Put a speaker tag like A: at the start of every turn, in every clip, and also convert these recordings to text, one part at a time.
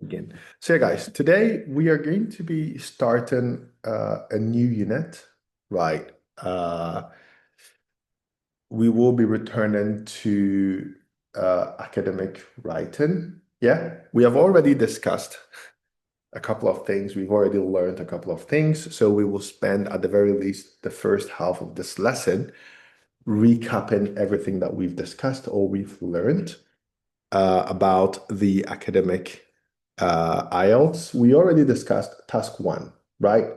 A: Begin. So yeah, guys, today we are going to be starting a new unit, right? We will be returning to academic writing. Yeah, we have already discussed a couple of things. We've already learned a couple of things. So we will spend at the very least the first half of this lesson recapping everything that we've discussed or we've learned about the academic IELTS. We already discussed task one, right?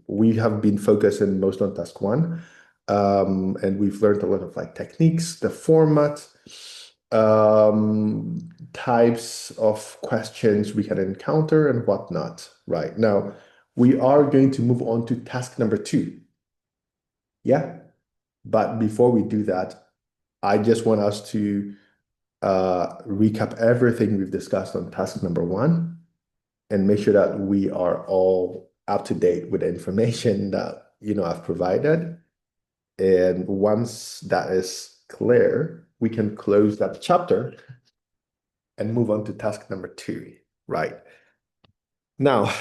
A: We have been focusing most on task one, and we've learned a lot of like techniques, the format, types of questions we can encounter and whatnot. Right now, we are going to move on to task number 2. Yeah, but before we do that, I just want us to recap everything we've discussed on task number 1 and make sure that we are all up to date with the information that I've provided. And once that is clear, we can close that chapter and move on to task number 2, right? Now,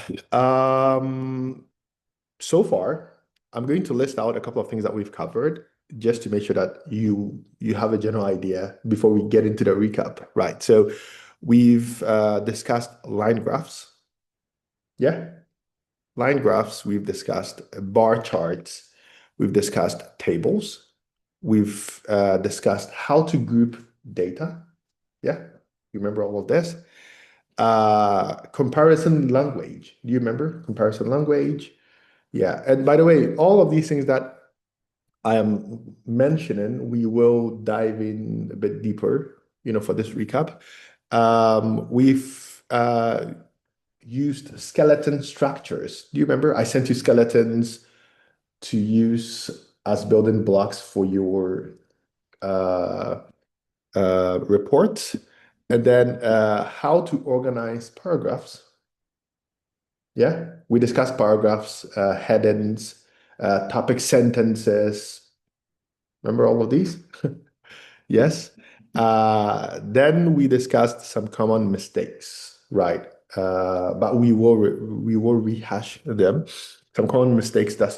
A: so far, I'm going to list out a couple of things that we've covered just to make sure that you have a general idea before we get into the recap, right? So we've discussed line graphs. Yeah, line graphs. We've discussed bar charts. We've discussed tables. We've discussed how to group data. Yeah, you remember all of this? Comparison language. Do you remember comparison language? Yeah, and by the way, all of these things that I am mentioning, we will dive in a bit deeper, for this recap. We've used skeleton structures. Do you remember? I sent you skeletons to use as building blocks for your report. And then how to organize paragraphs. Yeah, we discussed paragraphs, headings, topic sentences. Remember all of these? Yes. Then we discussed some common mistakes, right? But we will rehash them. Some common mistakes that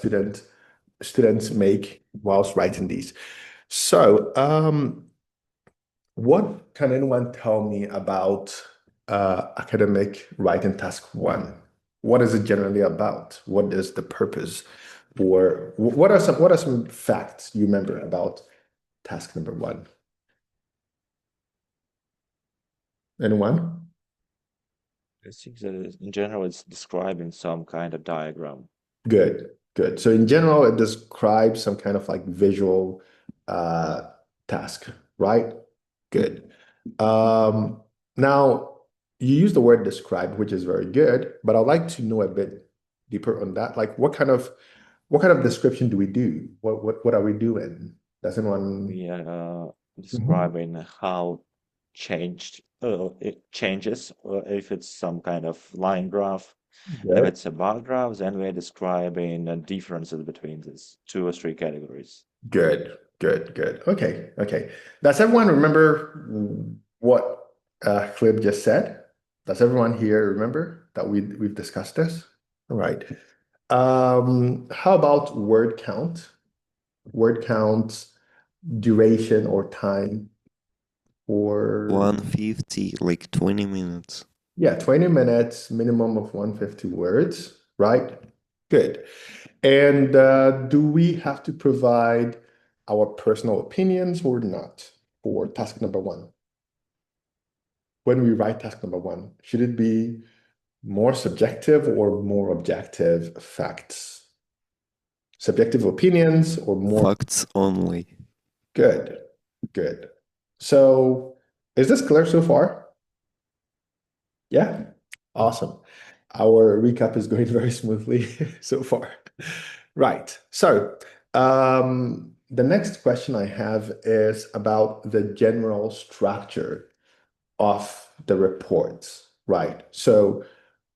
A: students make whilst writing these. So, what can anyone tell me about academic writing task 1? What is it generally about? What is the purpose? Or what are some facts you remember about task number 1? Anyone?
B: I think that in general, it's describing some kind of diagram.
A: Good, good. So in general, it describes some kind of like visual task, right? Good. Now, you use the word describe, which is very good, but I'd like to know a bit deeper on that. Like, what kind of description do we do? What are we doing? Does anyone?
B: We are
A: Mhm.
B: describing how it changes, or if it's some kind of line graph. If
A: Good,
B: it's a bar graph, then we're describing the differences between these 2 or 3 categories.
A: good, good, good. Okay, okay. Does everyone remember what Clip just said? Does everyone here remember that we've discussed this? All right. How about word count? Word count, duration or time, or
C: 150, like 20 minutes.
A: yeah, 20 minutes, minimum of 150 words, right? Good. And do we have to provide our personal opinions or not for task number 1? When we write task number 1, should it be more subjective or more objective facts? Subjective opinions or more
C: Facts only.
A: Good, good. So is this clear so far? Yeah, awesome. Our recap is going very smoothly so far. Right. So the next question I have is about the general structure of the reports, right? So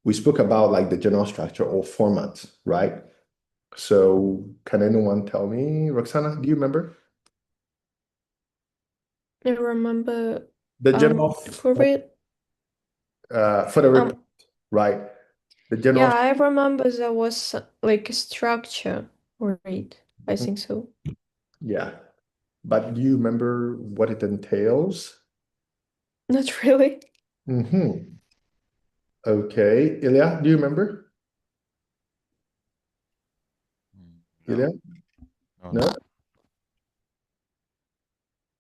A: we spoke about like the general structure or format, right? So can anyone tell me, Roxana, do you remember?
D: I remember
A: The general
D: for it.
A: for the report, right? The general,
D: Yeah, I remember there was like a structure, right? I think so.
A: yeah. But do you remember what it entails?
D: Not really.
A: Mm-hmm. Okay. Ilya, do you remember? Ilya? No?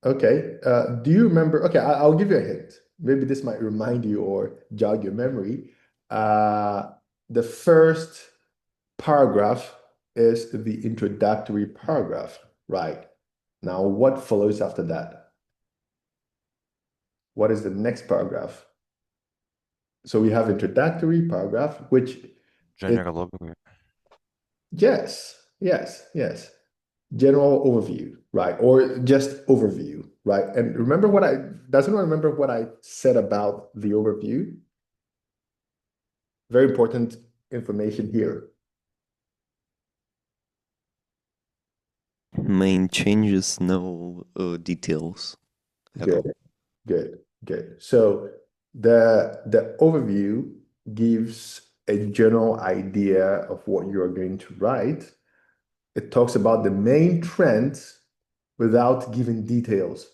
A: Okay. Do you remember? Okay, I'll give you a hint. Maybe this might remind you or jog your memory. The first paragraph is the introductory paragraph, right? Now, what follows after that? What is the next paragraph? So we have introductory paragraph, which
E: General overview.
A: yes, yes, yes. General overview, right? Or just overview, right? And remember does anyone remember what I said about the overview? Very important information here.
C: Main changes, no details at all.
A: Good. So the overview gives a general idea of what you are going to write. It talks about the main trends without giving details,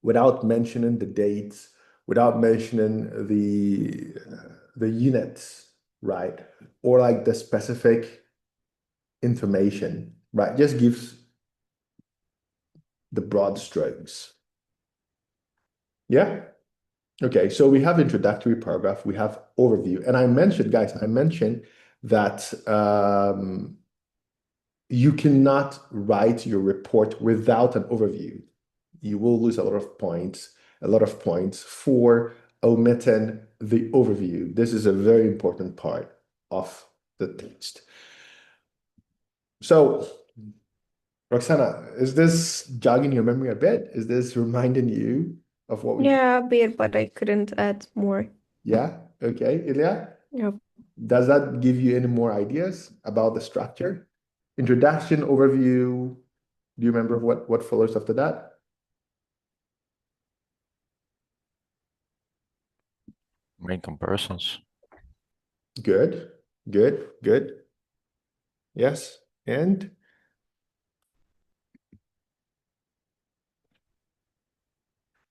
A: without mentioning the dates, without mentioning the units, right? Or like the specific information, right? Just gives the broad strokes. Yeah? Okay, so we have introductory paragraph, we have overview. And I mentioned that you cannot write your report without an overview. You will lose a lot of points for omitting the overview. This is a very important part of the text. So, Roxana, is this jogging your memory a bit? Is this reminding you of what we...
D: Yeah, a bit, but I couldn't add more.
A: Yeah? Okay, Ilya?
D: Yep.
A: Does that give you any more ideas about the structure? Introduction, overview. Do you remember what follows after that?
E: Main comparisons.
A: Good. Yes, and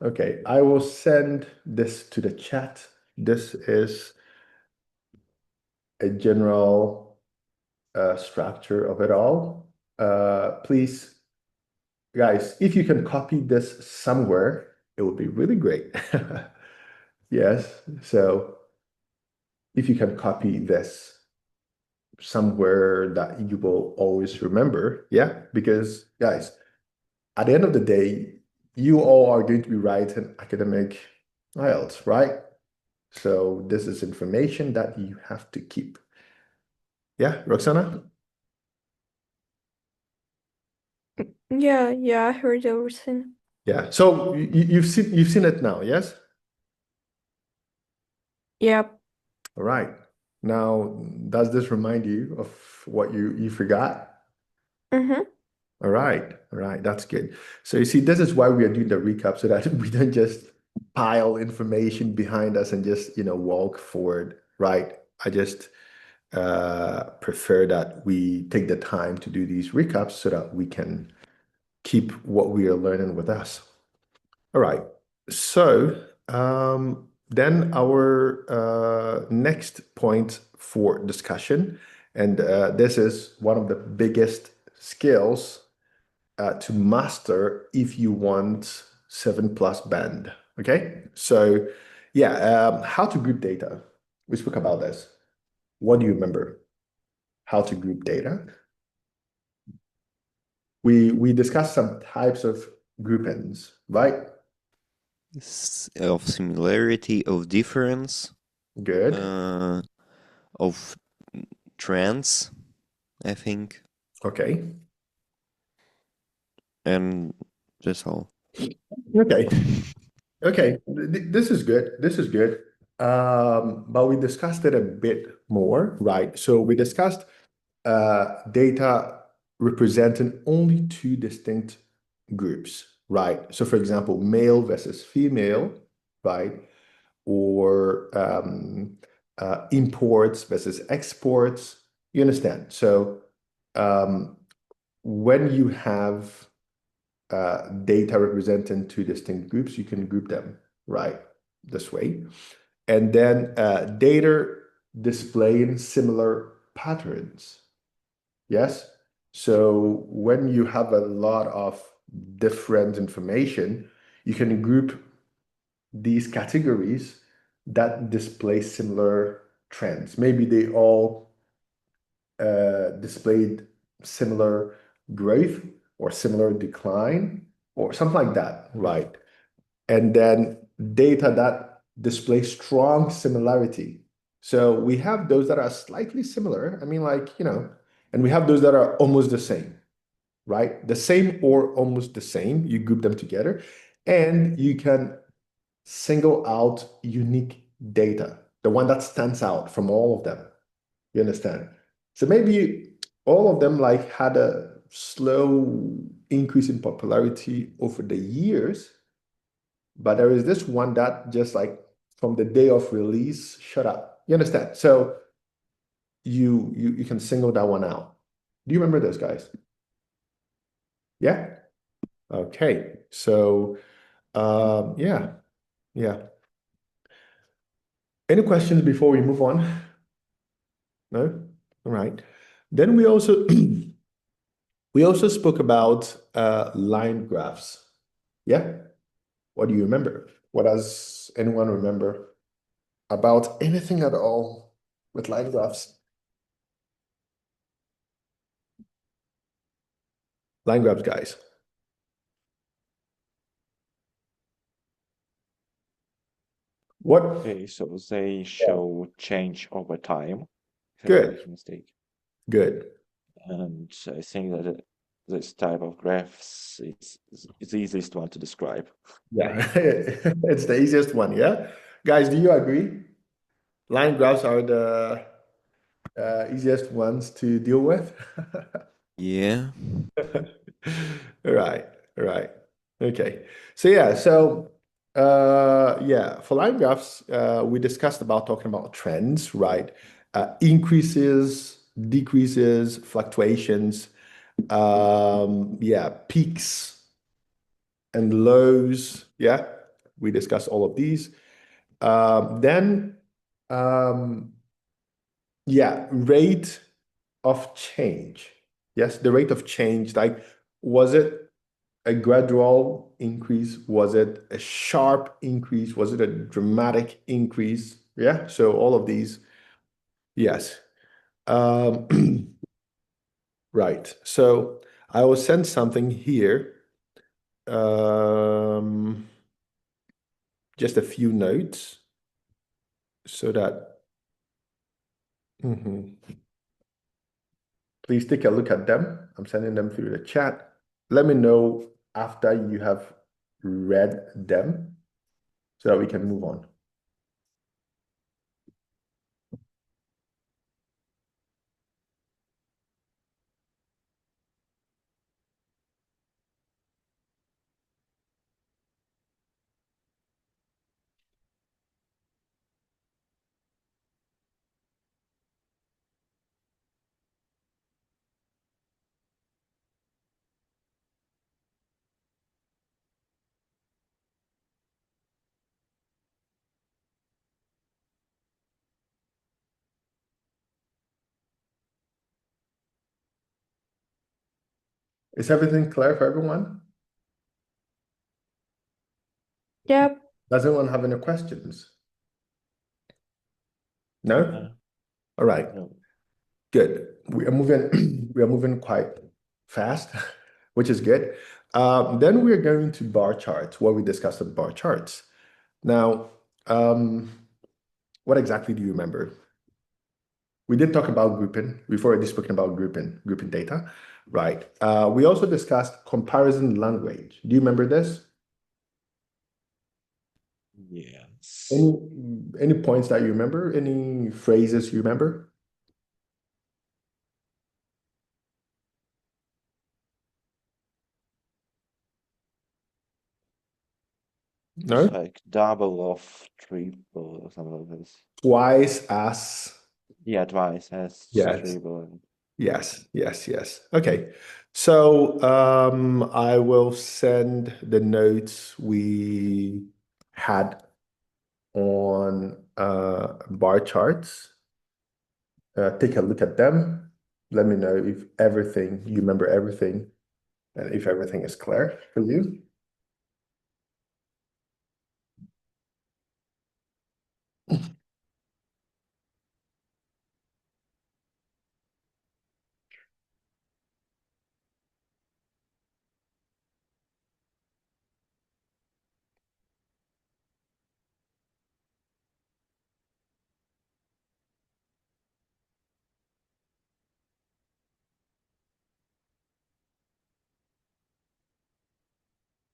A: okay, I will send this to the chat. This is a general structure of it all. Please, guys, if you can copy this somewhere, it would be really great. Yes, so if you can copy this somewhere that you will always remember, yeah, because guys, at the end of the day, you all are going to be writing academic IELTS, right? So this is information that you have to keep. Yeah, Roxana?
D: Yeah, I heard everything.
A: Yeah. So you've seen it now, yes?
D: Yep.
A: All right. Now, does this remind you of what you forgot?
D: Mm-hmm.
A: All right. That's good. So you see, this is why we are doing the recap so that we don't just pile information behind us and just, walk forward, right? I just prefer that we take the time to do these recaps so that we can keep what we are learning with us. All right. So then our next point for discussion, and this is one of the biggest skills to master if you want 7+ band. Okay, so yeah, how to group data. We spoke about this. What do you remember? How to group data. We discussed some types of groupings, right?
C: Of similarity, of difference,
A: Good.
C: of trends, I think,
A: Okay.
C: and that's all.
A: Okay. This is good. But we discussed it a bit more, right? So we discussed data representing only two distinct groups, right? So for example, male versus female, right? or imports versus exports. You understand? So when you have data representing two distinct groups, you can group them, right, this way. And then data displaying similar patterns. Yes? So when you have a lot of different information, you can group these categories that display similar trends. Maybe they all displayed similar growth or similar decline or something like that, right? And then data that display strong similarity. So we have those that are slightly similar. I mean, like, and we have those that are almost the same, right? The same or almost the same. You group them together and you can single out unique data, the one that stands out from all of them. You understand? So maybe all of them like had a slow increase in popularity over the years, but there is this one that just like from the day of release shut up. You understand? So you can single that one out. Do you remember those guys? Yeah. Okay. So yeah. Any questions before we move on? No? All right. Then we also spoke about line graphs. Yeah? What do you remember? What does anyone remember about anything at all with line graphs? Line graphs, guys. What?
B: Okay, so they show change over time. If I
A: Good.
B: don't make a mistake.
A: Good.
B: And I think that this type of graphs is the easiest one to describe.
A: Yeah, it's the easiest one. Yeah, guys, do you agree? Line graphs are the easiest ones to deal with.
C: Yeah.
A: Right. Okay. So yeah, for line graphs, we discussed about talking about trends, right? Increases, decreases, fluctuations, peaks and lows. Yeah, we discussed all of these. Rate of change. Yes, the rate of change, like, was it a gradual increase? Was it a sharp increase? Was it a dramatic increase? Yeah, so all of these, yes. Right, so I will send something here. Just a few notes so that please take a look at them. I'm sending them through the chat. Let me know after you have read them so that we can move on. Is everything clear for everyone?
D: Yep.
A: Does anyone have any questions? No?
B: Uh,
A: All right.
B: no.
A: Good. We are moving quite fast, which is good. Then we're going to bar charts, where we discussed the bar charts. Now, what exactly do you remember? We did talk about grouping. We've already spoken about grouping data, right? We also discussed comparison language. Do you remember this?
B: Yes.
A: Any points that you remember? Any phrases you remember? No?
B: It's like double of triple or something like this.
A: Twice as.
B: Yeah, twice as
A: Yes.
B: triple.
A: Yes, yes, yes. Okay. So I will send the notes we had on bar charts. Take a look at them. Let me know if everything, you remember everything, and if everything is clear for you.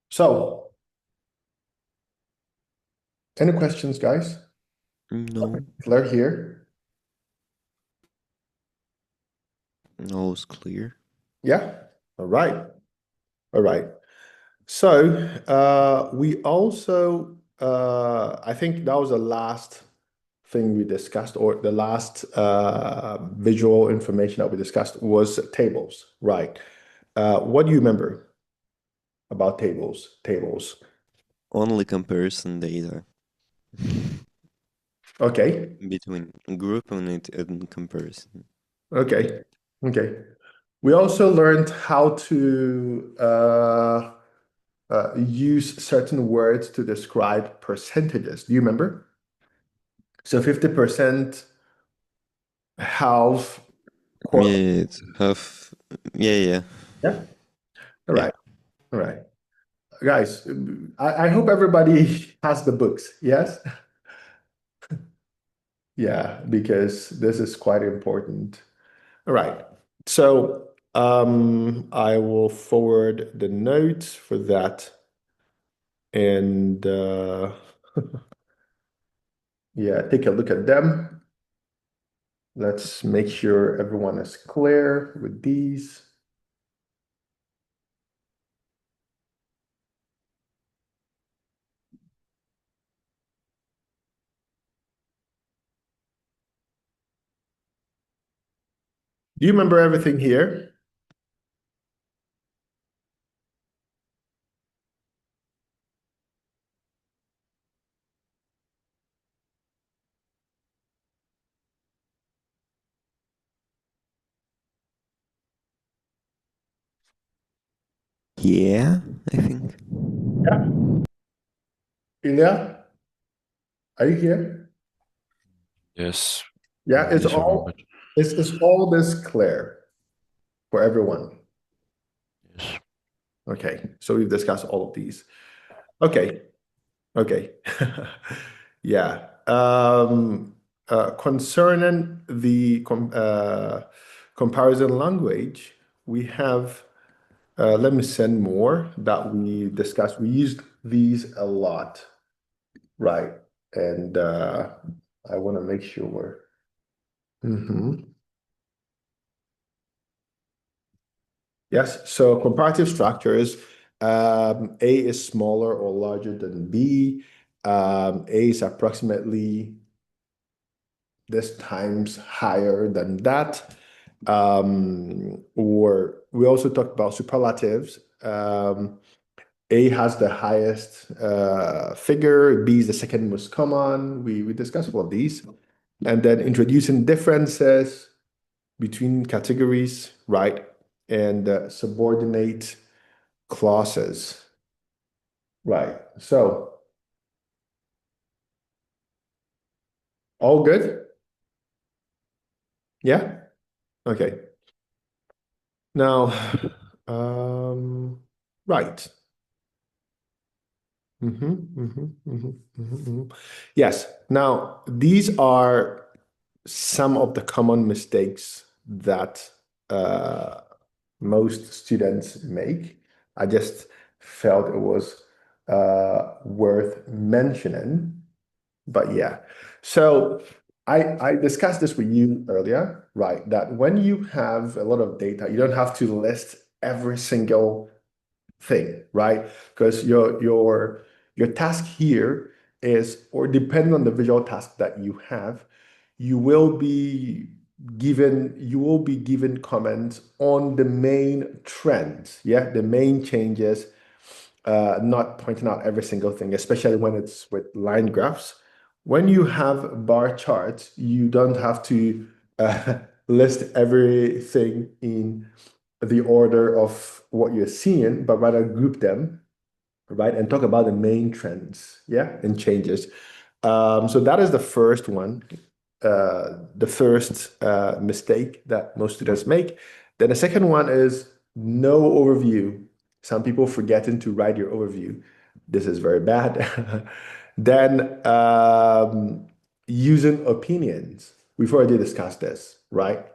A: So, any questions, guys?
C: No,
A: Clear here?
C: no, it's clear.
A: Yeah? All right. All right. So we also, I think that was the last thing we discussed, or the last visual information that we discussed was tables, right? What do you remember about tables? Tables.
C: Only comparison data
A: Okay.
C: between group unit and comparison.
A: Okay. Okay. We also learned how to use certain words to describe percentages. Do you remember? So 50%, half, quarter.
C: Yeah, it's half. Yeah.
A: Yeah. All right. All right. Guys, I hope everybody has the books. Yes? Yeah, because this is quite important. All right. So I will forward the notes for that. And yeah, take a look at them. Let's make sure everyone is clear with these. Do you remember everything here?
C: Yeah, I think.
A: Yeah. Ilya, are you here?
E: Yes.
A: Yeah, it's
E: Yes, I
A: all
E: remember.
A: is all this clear for everyone?
E: Yes.
A: Okay, so we've discussed all of these. Okay, okay. Yeah. Concerning the comparison language, we have, let me send more that we discussed. We used these a lot, right? And I want to make sure. Yes, so comparative structures, A is smaller or larger than B. A is approximately this times higher than that. Or we also talked about superlatives. A has the highest figure, B is the second most common. We discussed all of these. And then introducing differences between categories, right? And subordinate clauses. Right. So, all good? Yeah? Okay. Now, right. Yes. Now, these are some of the common mistakes that most students make. I just felt it was worth mentioning. But yeah, so I discussed this with you earlier, right? That when you have a lot of data, you don't have to list every single thing, right? Because Your task here is, or depending on the visual task that you have, you will be given comments on the main trends, yeah, the main changes, not pointing out every single thing, especially when it's with line graphs. When you have bar charts, you don't have to list everything in the order of what you're seeing, but rather group them, right? And talk about the main trends, yeah, and changes. So that is the first one, the first mistake that most students make. Then the second one is no overview. Some people forgetting to write your overview. This is very bad. Then using opinions. We've already discussed this, right?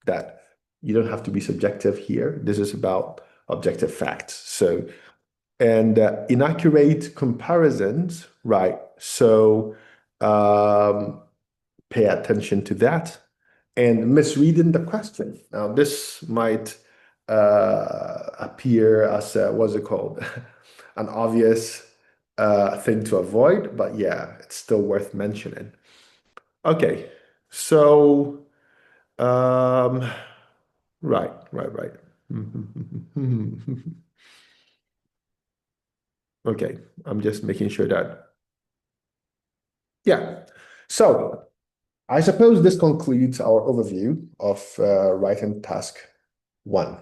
A: That you don't have to be subjective here. This is about objective facts. So, and inaccurate comparisons, right? So pay attention to that. And misreading the question. Now, this might appear as what's it called? An obvious thing to avoid, but yeah, it's still worth mentioning. Okay, so right. Okay, I'm just making sure that. Yeah, so I suppose this concludes our overview of writing task 1.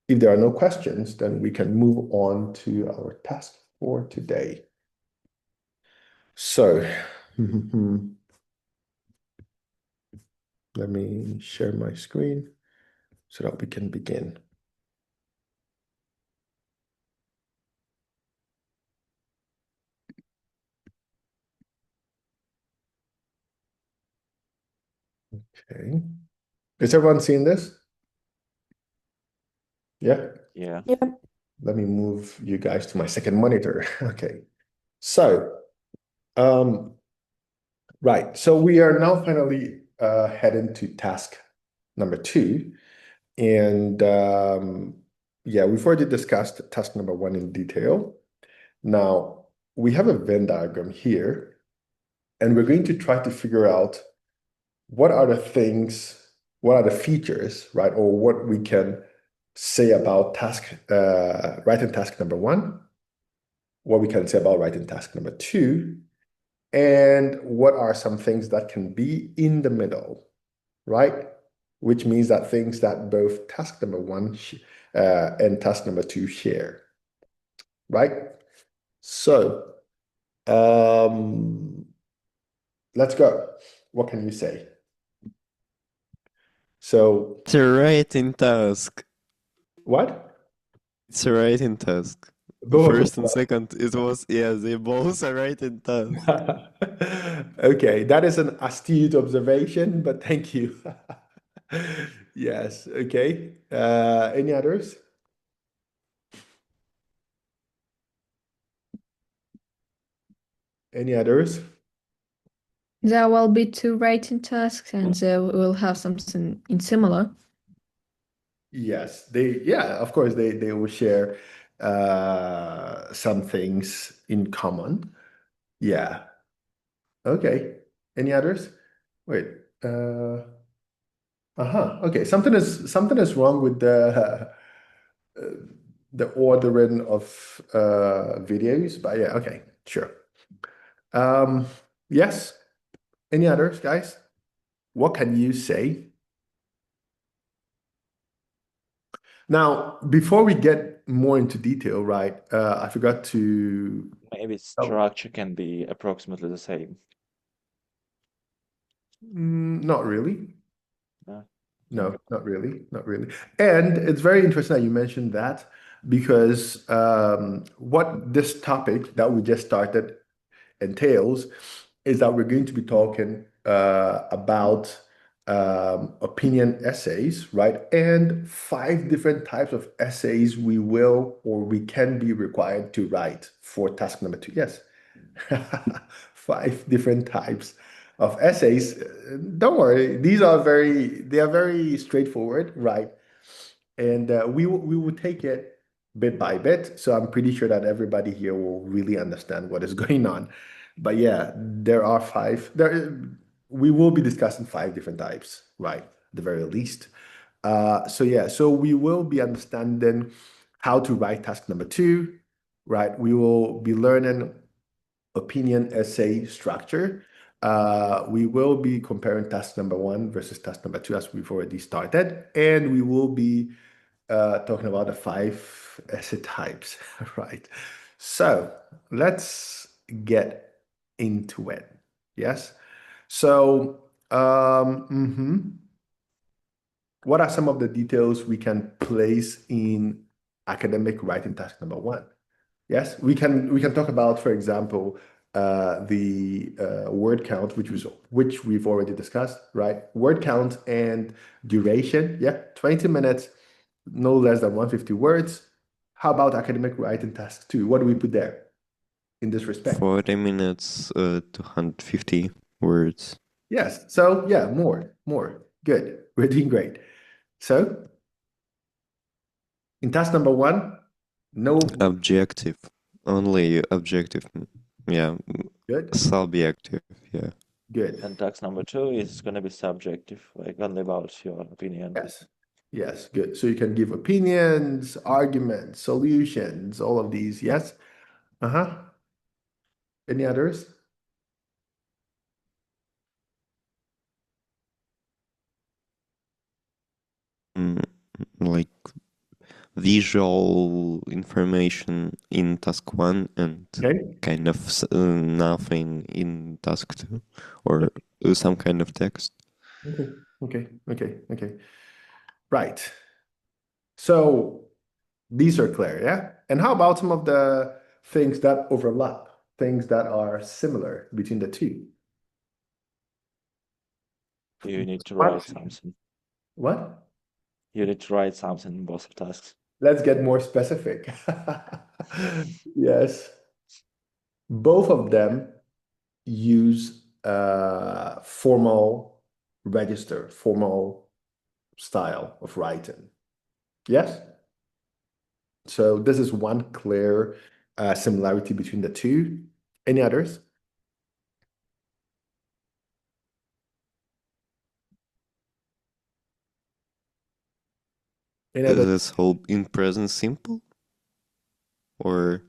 A: If there are no questions, then we can move on to our task for today. So, let me share my screen so that we can begin. Okay. Is everyone seeing this? Yeah?
B: Yeah.
D: Yep.
A: Let me move you guys to my second monitor. Okay. So, right. So we are now finally heading to task number 2. And yeah, we've already discussed task number 1 in detail. Now, we have a Venn diagram here, and we're going to try to figure out what are the features, right? Or what we can say about writing task number 1, what we can say about writing task number 2, and what are some things that can be in the middle, right? Which means that things that both task number 1 and task number 2 share, right? So, let's go. What can you say? So,
C: It's a writing task.
A: what?
C: It's a writing task.
A: Both of
C: First
A: them.
C: and second, it was, yeah, they both are writing task.
A: Okay, that is an astute observation, but thank you. Yes, okay. Any others? Any others?
D: There will be 2 writing tasks, and they will have something in similar.
A: Yes, of course, they will share some things in common. Yeah. Okay. Any others? Wait. Okay. Something is wrong with the ordering of videos, but yeah. Okay. Sure. Yes. Any others, guys? What can you say? Now, before we get more into detail, right? I forgot to.
B: Maybe structure can be approximately the same.
A: Not really.
B: No.
A: No, not really. Not really. And it's very interesting that you mentioned that, because what this topic that we just started entails is that we're going to be talking about opinion essays, right? And 5 different types of essays we will or we can be required to write for task number 2. Yes. 5 different types of essays. Don't worry, they are very straightforward, right? And we will take it bit by bit. So I'm pretty sure that everybody here will really understand what is going on. But yeah, there are five. We will be discussing 5 different types, right? At the very least. So yeah, so we will be understanding how to write task number 2, right? We will be learning opinion essay structure. We will be comparing task number 1 versus task number 2 as we've already started, and we will be talking about the 5 essay types, right? So let's get into it. Yes. So what are some of the details we can place in academic writing task number 1? Yes, we can talk about, for example, the word count, which we've already discussed, right? Word count and duration. Yeah, 20 minutes, no less than 150 words. How about academic writing task 2? What do we put there in this respect?
C: 40 minutes, 250 words.
A: Yes. So yeah, more. Good. We're doing great. So in task number 1, no.
C: Objective. Only objective. Yeah.
A: Good.
C: Subjective. Yeah.
A: Good.
B: And task number 2 is going to be subjective, like only about your opinion.
A: Yes, good. So you can give opinions, arguments, solutions, all of these. Yes. Any others?
C: Like visual information in task 1 and
A: Okay.
C: kind of nothing in task 2, or some kind of text.
A: Okay. Right. So these are clear, yeah? And how about some of the things that overlap, things that are similar between the two?
B: You need to
A: What?
B: write something.
A: What?
B: You need to write something in both tasks.
A: Let's get more specific. Yes. Both of them use formal register, formal style of writing. Yes? So this is one clear similarity between the two. Any others? Any
C: Is
A: other?
C: this whole in present simple? Or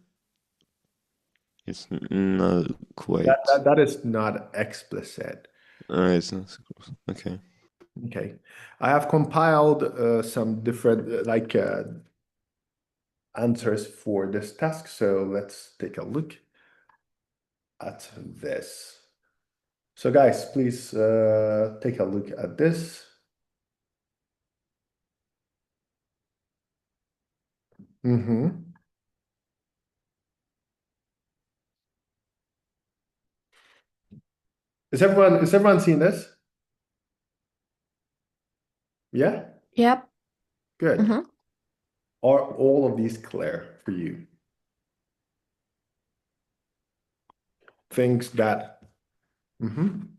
C: it's not quite?
A: That is not explicit.
C: It's not okay.
A: Okay. I have compiled some different answers for this task. So let's take a look at this. So guys, please take a look at this. Is everyone seeing this? Yeah?
D: Yep.
A: Good.
D: Mhm.
A: Are all of these clear for you? Things that.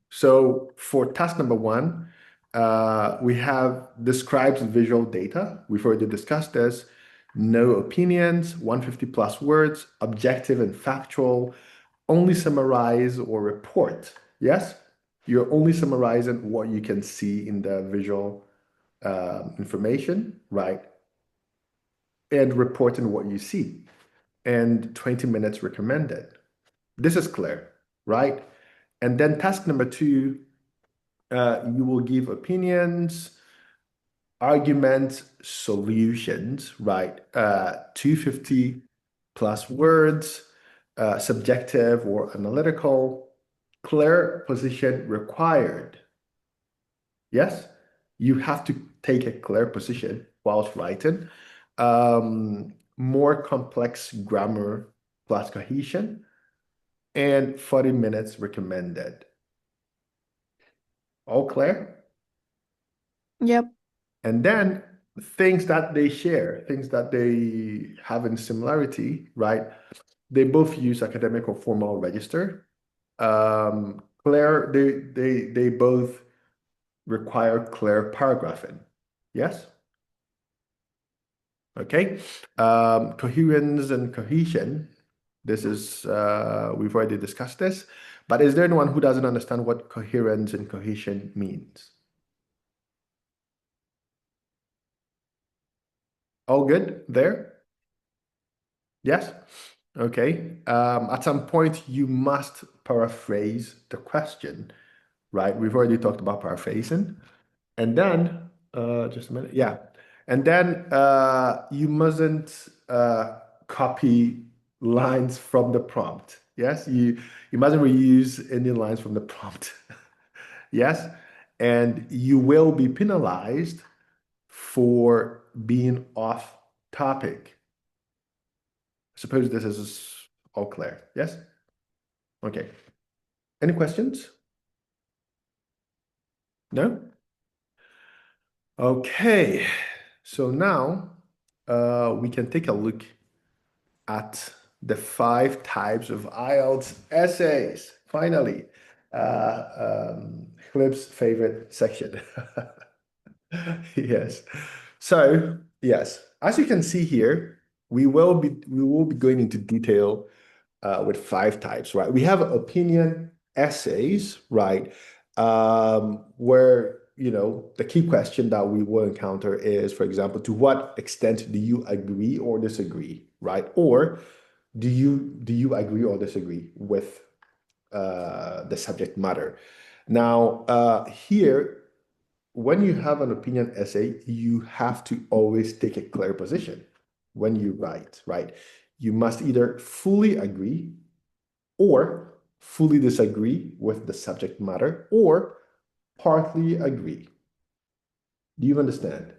A: So for task number 1, we have describes visual data. We've already discussed this. No opinions, 150 plus words, objective and factual, only summarize or report. Yes? You're only summarizing what you can see in the visual information, right? And reporting what you see. And 20 minutes recommended. This is clear, right? And then task number 2, you will give opinions, arguments, solutions, right? 250 plus words, subjective or analytical, clear position required. Yes, you have to take a clear position whilst writing. More complex grammar plus cohesion, and 40 minutes recommended. All clear?
D: Yep.
A: And then things that they share, things that they have in similarity, right? They both use academic or formal register. Clear, they both require clear paragraphing. Yes? Okay. Coherence and cohesion. This is, we've already discussed this, but is there anyone who doesn't understand what coherence and cohesion means? All good there? Yes? Okay. At some point, you must paraphrase the question, right? We've already talked about paraphrasing. And then, just a minute. Yeah. And then you mustn't copy lines from the prompt. Yes? You mustn't reuse any lines from the prompt. Yes? And you will be penalized for being off topic. Suppose this is all clear. Yes? Okay. Any questions? No? Okay. So now we can take a look at the 5 types of IELTS essays. Finally, Clip's favorite section. Yes. So yes, as you can see here, we will be going into detail with 5 types, right? We have opinion essays, right? Where, you know, the key question that we will encounter is, for example, to what extent do you agree or disagree, right? Or do you agree or disagree with the subject matter? Now, here, when you have an opinion essay, you have to always take a clear position when you write, right? You must either fully agree or fully disagree with the subject matter or partly agree. Do you understand?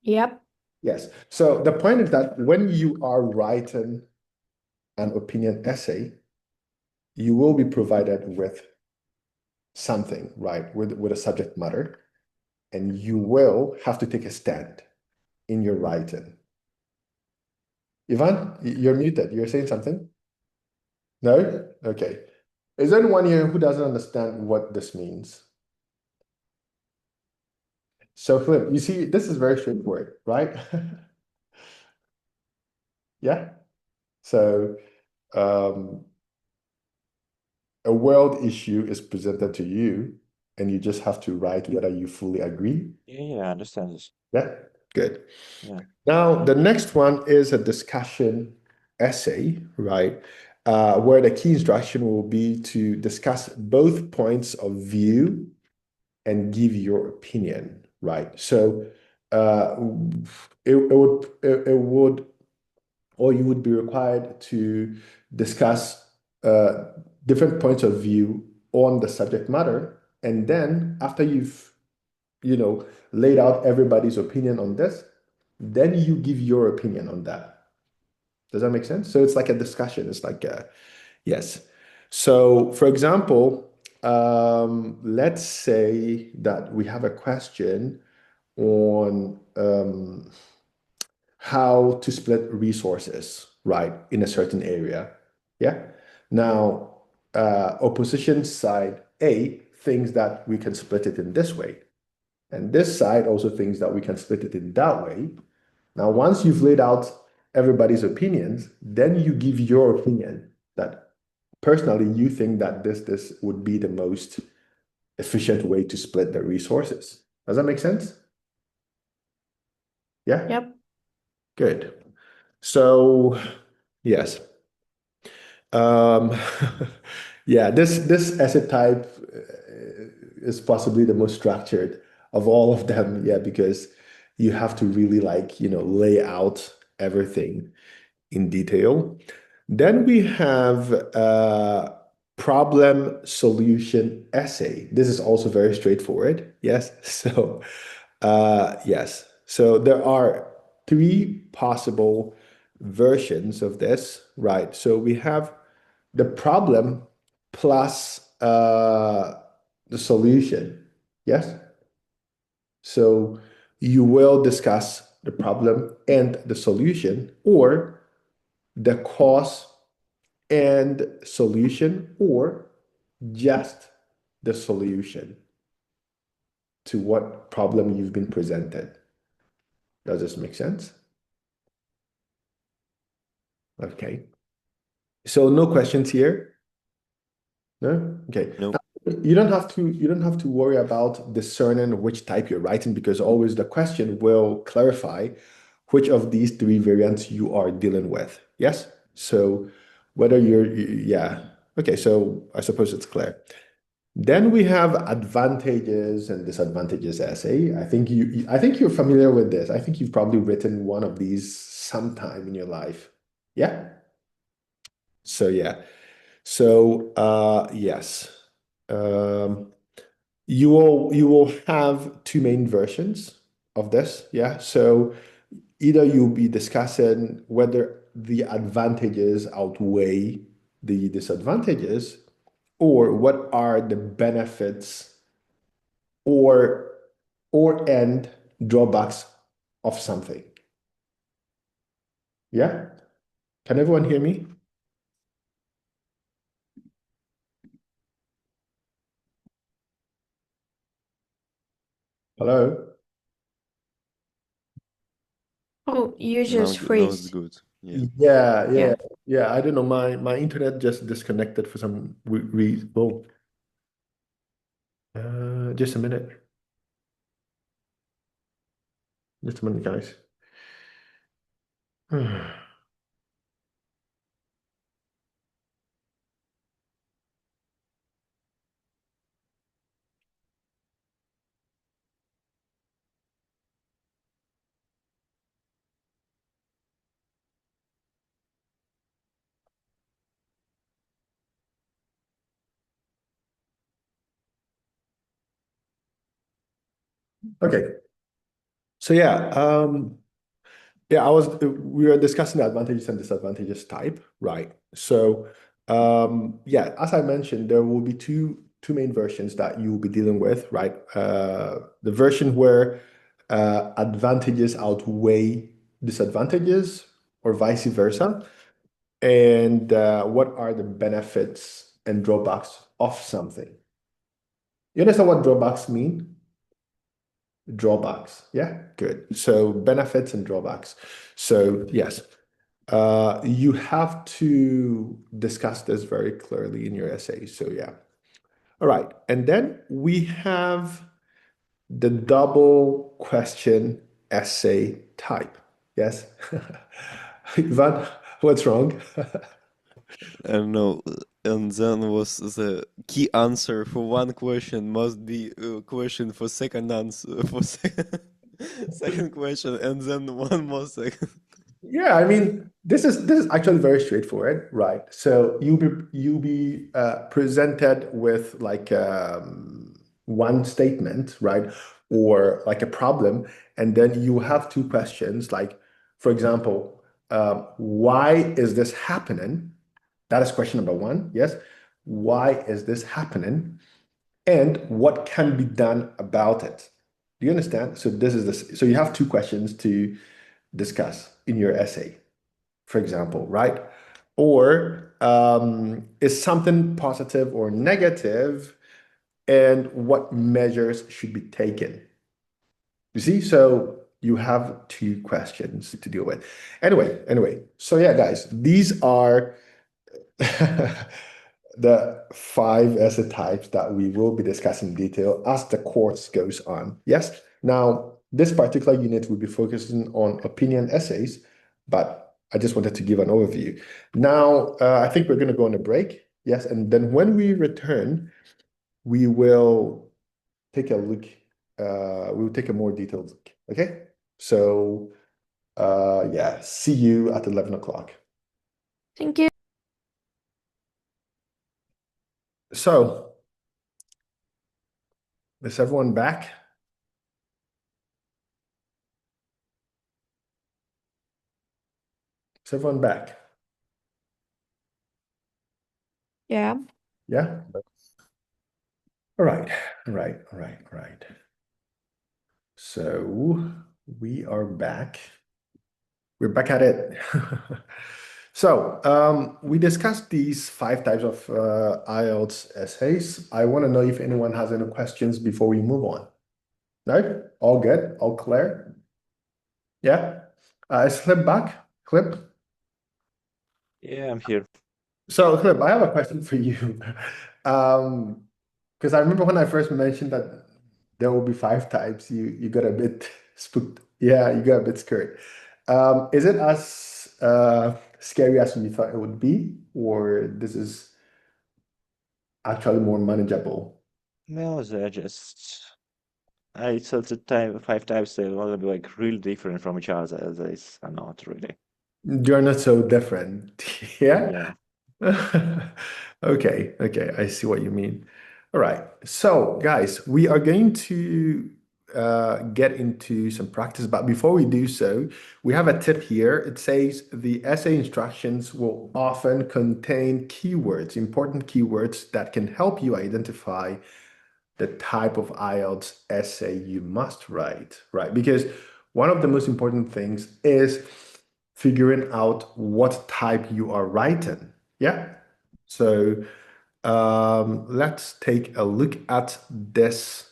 D: Yep.
A: Yes. So the point is that when you are writing an opinion essay, you will be provided with something, right, with a subject matter, and you will have to take a stand in your writing. Ivan, you're muted. You're saying something? No? Okay. Is there anyone here who doesn't understand what this means? So, Flip, you see, this is very straightforward, right? Yeah. So, a world issue is presented to you, and you just have to write whether you fully agree.
B: Yeah, I understand this.
A: Yeah, good.
B: Yeah.
A: Now, the next one is a discussion essay, right? Where the key instruction will be to discuss both points of view and give your opinion, right? So, it would, or you would be required to discuss different points of view on the subject matter, and then after you've, you know, laid out everybody's opinion on this, then you give your opinion on that. Does that make sense? So it's like a discussion. It's like yes. So for example, let's say that we have a question on how to split resources, right, in a certain area. Yeah. Now, opposition side A thinks that we can split it in this way. And this side also thinks that we can split it in that way. Now, once you've laid out everybody's opinions, then you give your opinion that personally you think that this would be the most efficient way to split the resources. Does that make sense? Yeah?
D: Yep.
A: Good. So, yes. Yeah, this essay type is possibly the most structured of all of them. Yeah, because you have to really, like, you know, lay out everything in detail. Then we have problem solution essay. This is also very straightforward. Yes. So, yes. So there are 3 possible versions of this, right? So we have the problem plus the solution. Yes. So you will discuss the problem and the solution, or the cause and solution, or just the solution to what problem you've been presented. Does this make sense? Okay. So no questions here? No? Okay.
C: No.
A: You don't have to worry about discerning which type you're writing, because always the question will clarify which of these three variants you are dealing with. Yes? So whether yeah. Okay, so I suppose it's clear. Then we have advantages and disadvantages essay. I think you're familiar with this. I think you've probably written one of these sometime in your life. Yeah? So yeah. So yes. You will have two main versions of this. Yeah. So either you'll be discussing whether the advantages outweigh the disadvantages, or what are the benefits or and drawbacks of something. Yeah? Can everyone hear me? Hello?
D: Oh, you
C: Now,
D: just
C: now it's
D: freeze.
C: good. Yeah.
A: Yeah. I don't know. My internet just disconnected for some reason. Well, just a minute. Just a minute, guys. Okay. So yeah, we were discussing the advantages and disadvantages type, right? So yeah, as I mentioned, there will be two main versions that you will be dealing with, right? The version where advantages outweigh disadvantages, or vice versa, and what are the benefits and drawbacks of something. You understand what drawbacks mean? Drawbacks. Yeah, good. So benefits and drawbacks. So yes, you have to discuss this very clearly in your essay. So yeah. All right. And then we have the double question essay type. Yes. Ivan, what's wrong?
C: I don't know. And then was the key answer for one question must be a question for second answer for second question, and then one more second.
A: Yeah, I mean, this is actually very straightforward, right? So you'll be presented with like one statement, right? Or like a problem, and then you have two questions. Like, for example, why is this happening? That is question number one. Yes. Why is this happening? And what can be done about it? Do you understand? So this is this. So you have two questions to discuss in your essay, for example, right? Or is something positive or negative, and what measures should be taken? You see, so you have two questions to deal with. Anyway, so yeah, guys, these are the 5 essay types that we will be discussing in detail as the course goes on. Yes. Now, this particular unit will be focusing on opinion essays, but I just wanted to give an overview. Now, I think we're going to go on a break. Yes. And then when we return, we will take a look. We'll take a more detailed look. Okay. So, yeah, see you at 11 o'clock.
D: Thank you.
A: So, is everyone back? Is everyone back?
D: Yeah.
A: Yeah? All right. So we are back. We're back at it. So we discussed these 5 types of IELTS essays. I want to know if anyone has any questions before we move on. No? All good? All clear? Yeah. Is Clip back? Clip?
B: Yeah, I'm here.
A: So, Clip, I have a question for you. Because I remember when I first mentioned that there will be 5 types, you got a bit spooked. Yeah, you got a bit scared. Is it as scary as you thought it would be, or this is actually more manageable?
B: No, they're just. I thought the 5 types they will be like really different from each other. They are not really.
A: You're not so different. Yeah?
B: Yeah.
A: Okay, I see what you mean. All right. So, guys, we are going to get into some practice, but before we do so, we have a tip here. It says the essay instructions will often contain keywords, important keywords that can help you identify the type of IELTS essay you must write, right? Because one of the most important things is figuring out what type you are writing. Yeah. So let's take a look at this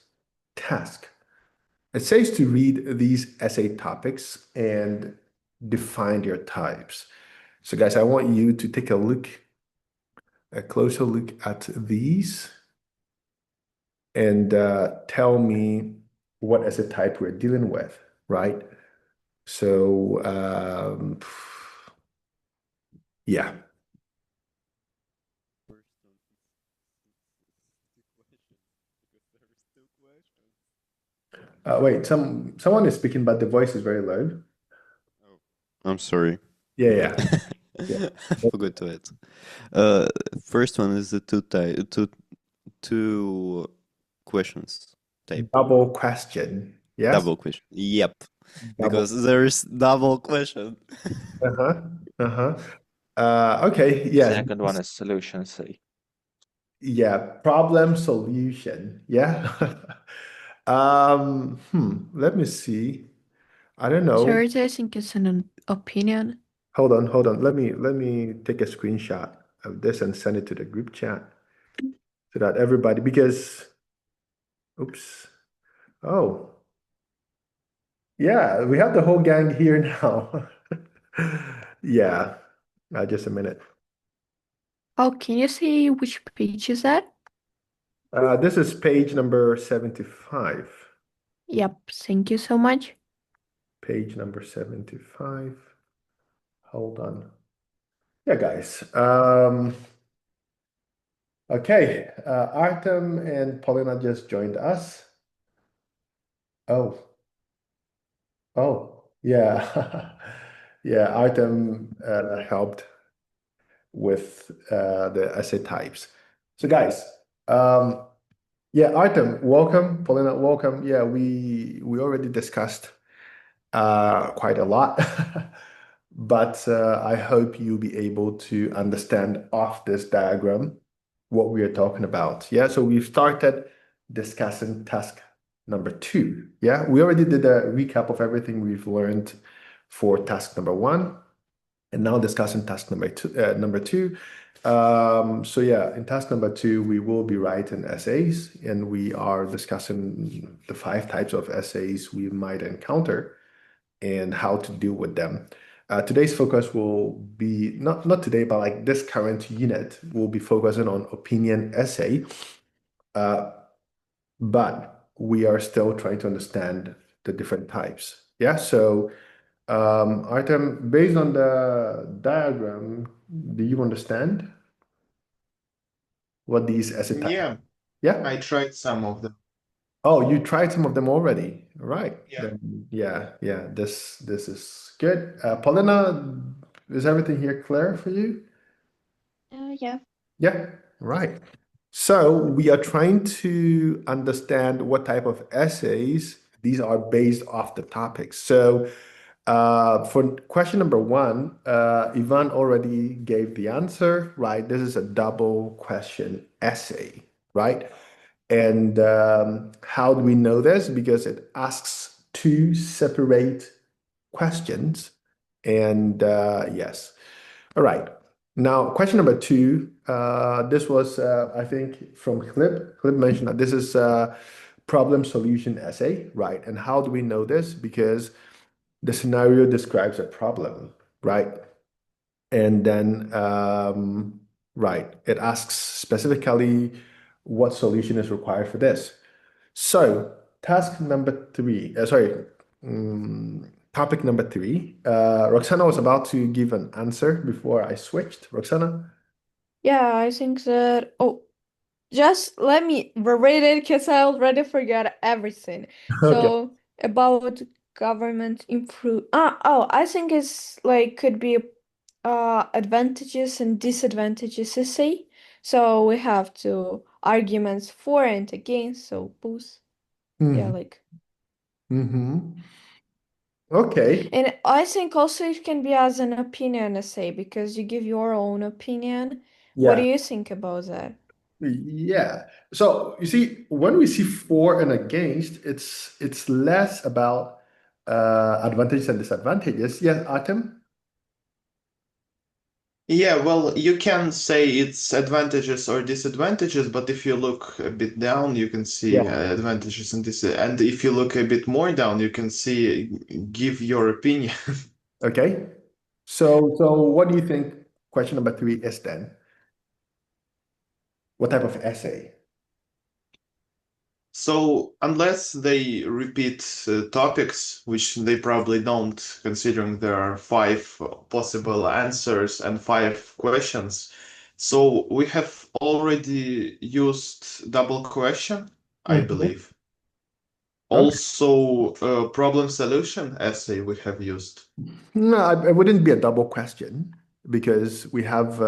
A: task. It says to read these essay topics and define your types. So guys, I want you to take a closer look at these and tell me what essay type we're dealing with, right? So yeah. Wait, someone is speaking, but the voice is very low.
C: I'm sorry.
A: Yeah.
C: I forgot to add. First one is the two questions type.
A: Double question. Yes.
C: Double question. Yep. Because there is double question.
A: Okay. Yeah.
B: Second one is solution. Say.
A: Yeah. Problem solution. Yeah. Let me see. I don't know.
D: Sure, I think it's an opinion.
A: Hold on. Let me take a screenshot of this and send it to the group chat so that everybody, because oops. Oh. Yeah, we have the whole gang here now. Yeah. Just a minute.
D: Oh, can you see which page is that?
A: This is page number 75.
D: Yep, thank you so much.
A: Page number 75. Hold on. Yeah, guys. Okay. Artem and Paulina just joined us. Oh, yeah. Yeah, Artem helped with the essay types. So, guys, yeah, Artem, welcome. Paulina, welcome. Yeah, we already discussed quite a lot, but I hope you'll be able to understand off this diagram what we are talking about. Yeah, so we've started discussing task number 2. Yeah, we already did a recap of everything we've learned for task number 1, and now discussing task number 2. So yeah, in task number 2, we will be writing essays, and we are discussing the 5 types of essays we might encounter and how to deal with them. Today's focus will be, not today, but like this current unit, will be focusing on opinion essay. But we are still trying to understand the different types. Yeah, so Artem, based on the diagram, do you understand what these essay types?
F: Yeah,
A: Yeah?
F: I tried some of them.
A: Oh, you tried some of them already. Right.
F: Yeah.
A: Then, yeah. This is good. Paulina, is everything here clear for you?
D: Yeah.
A: Yeah, right. So we are trying to understand what type of essays these are based off the topics. So for question number 1, Ivan already gave the answer, right? This is a double question essay, right? And how do we know this? Because it asks 2 separate questions. And yes. All right. Now, question number 2, this was, I think, from Clip. Clip mentioned that this is a problem solution essay, right? And how do we know this? Because the scenario describes a problem, right? And then, right, it asks specifically what solution is required for this. So, task number three, topic number three. Roxana was about to give an answer before I switched. Roxana?
D: Yeah, I think that. Oh, just let me reread it because I already forgot everything.
A: Okay.
D: So about government improve. I think it's like could be advantages and disadvantages essay. So we have two arguments for and against. So both. Yeah, like.
A: Mm-hmm. Okay.
D: And I think also it can be as an opinion essay because you give your own opinion. What do
A: Yeah.
D: you think about that?
A: Yeah. So you see, when we see for and against, it's less about advantages and disadvantages. Yeah, Artem?
F: Yeah, well, you can say it's advantages or disadvantages, but if you look a bit down, you can see
A: Yeah.
F: advantages and and if you look a bit more down, you can see give your opinion.
A: Okay. So what do you think question number three is then? What type of essay?
F: So unless they repeat topics, which they probably don't, considering there are 5 possible answers and 5 questions. So we have already used double question, I
A: Mhm.
F: believe.
A: Okay.
F: Also, problem solution essay we have used.
A: No, it wouldn't be a double question because we have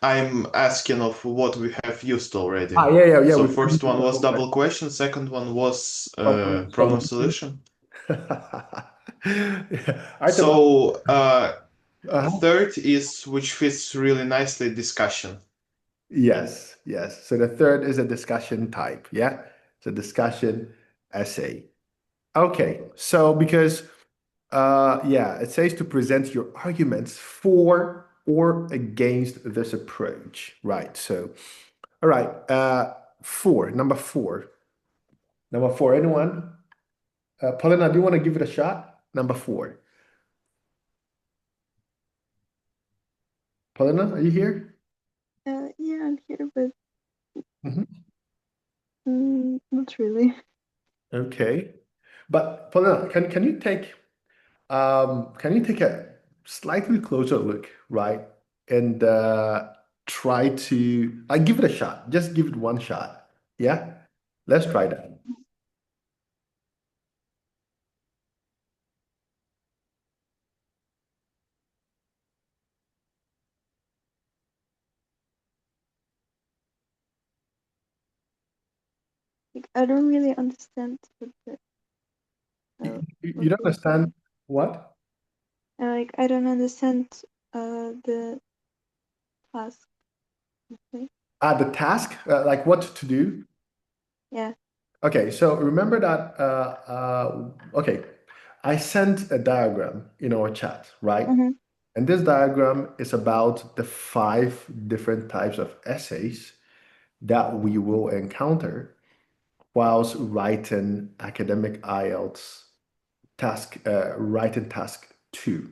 F: I'm asking of what we have used already.
A: yeah.
F: So
A: We've
F: first
A: used
F: one was
A: double
F: double question, second one was
A: Problem
F: problem
A: solution.
F: solution.
A: Artem,
F: So
A: uh-huh.
F: third is, which fits really nicely, discussion.
A: Yes. So the third is a discussion type. Yeah. It's a discussion essay. Okay. So because it says to present your arguments for or against this approach. Right. So all right. Number four. Anyone? Paulina, do you want to give it a shot? Number four. Paulina, are you here?
G: Yeah, I'm here, but
A: Mhm.
G: not really.
A: Okay. But Paulina, can you take a slightly closer look, right? And try to give it a shot. Just give it one shot. Yeah? Let's try that.
G: Like, I don't really understand what the
A: You don't understand what?
G: like I don't understand the task. Okay.
A: The task, like what to do.
G: Yeah.
A: Okay, so remember that, okay, I sent a diagram in our chat, right?
G: Mm-hmm.
A: And this diagram is about the 5 different types of essays that we will encounter whilst writing academic IELTS task, writing task 2,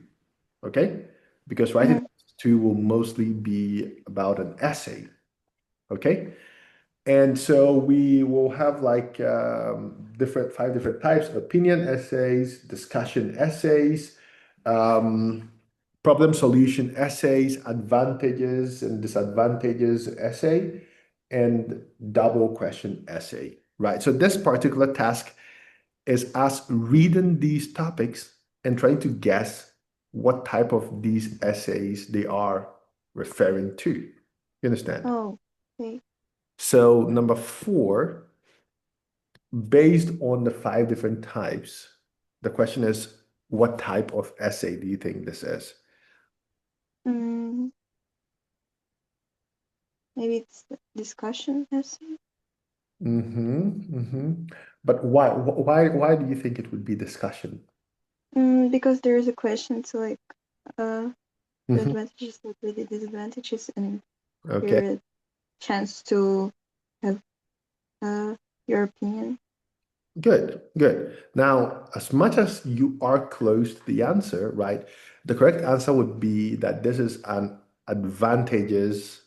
A: okay? Because writing task 2 will mostly be about an essay, okay? And so we will have like 5 different types: opinion essays, discussion essays, problem solution essays, advantages and disadvantages essay, and double question essay, right? So this particular task is us reading these topics and trying to guess what type of these essays they are referring to. You understand?
G: Oh, okay.
A: So number 4, based on the 5 different types, the question is, what type of essay do you think this is?
G: Maybe it's discussion essay.
A: But why do you think it would be discussion?
G: Because there is a question to like the
A: Mhm.
G: advantages, like the disadvantages, and
A: Okay.
G: there is a chance to have your opinion.
A: Good, good. Now, as much as you are close to the answer, right? The correct answer would be that this is an advantages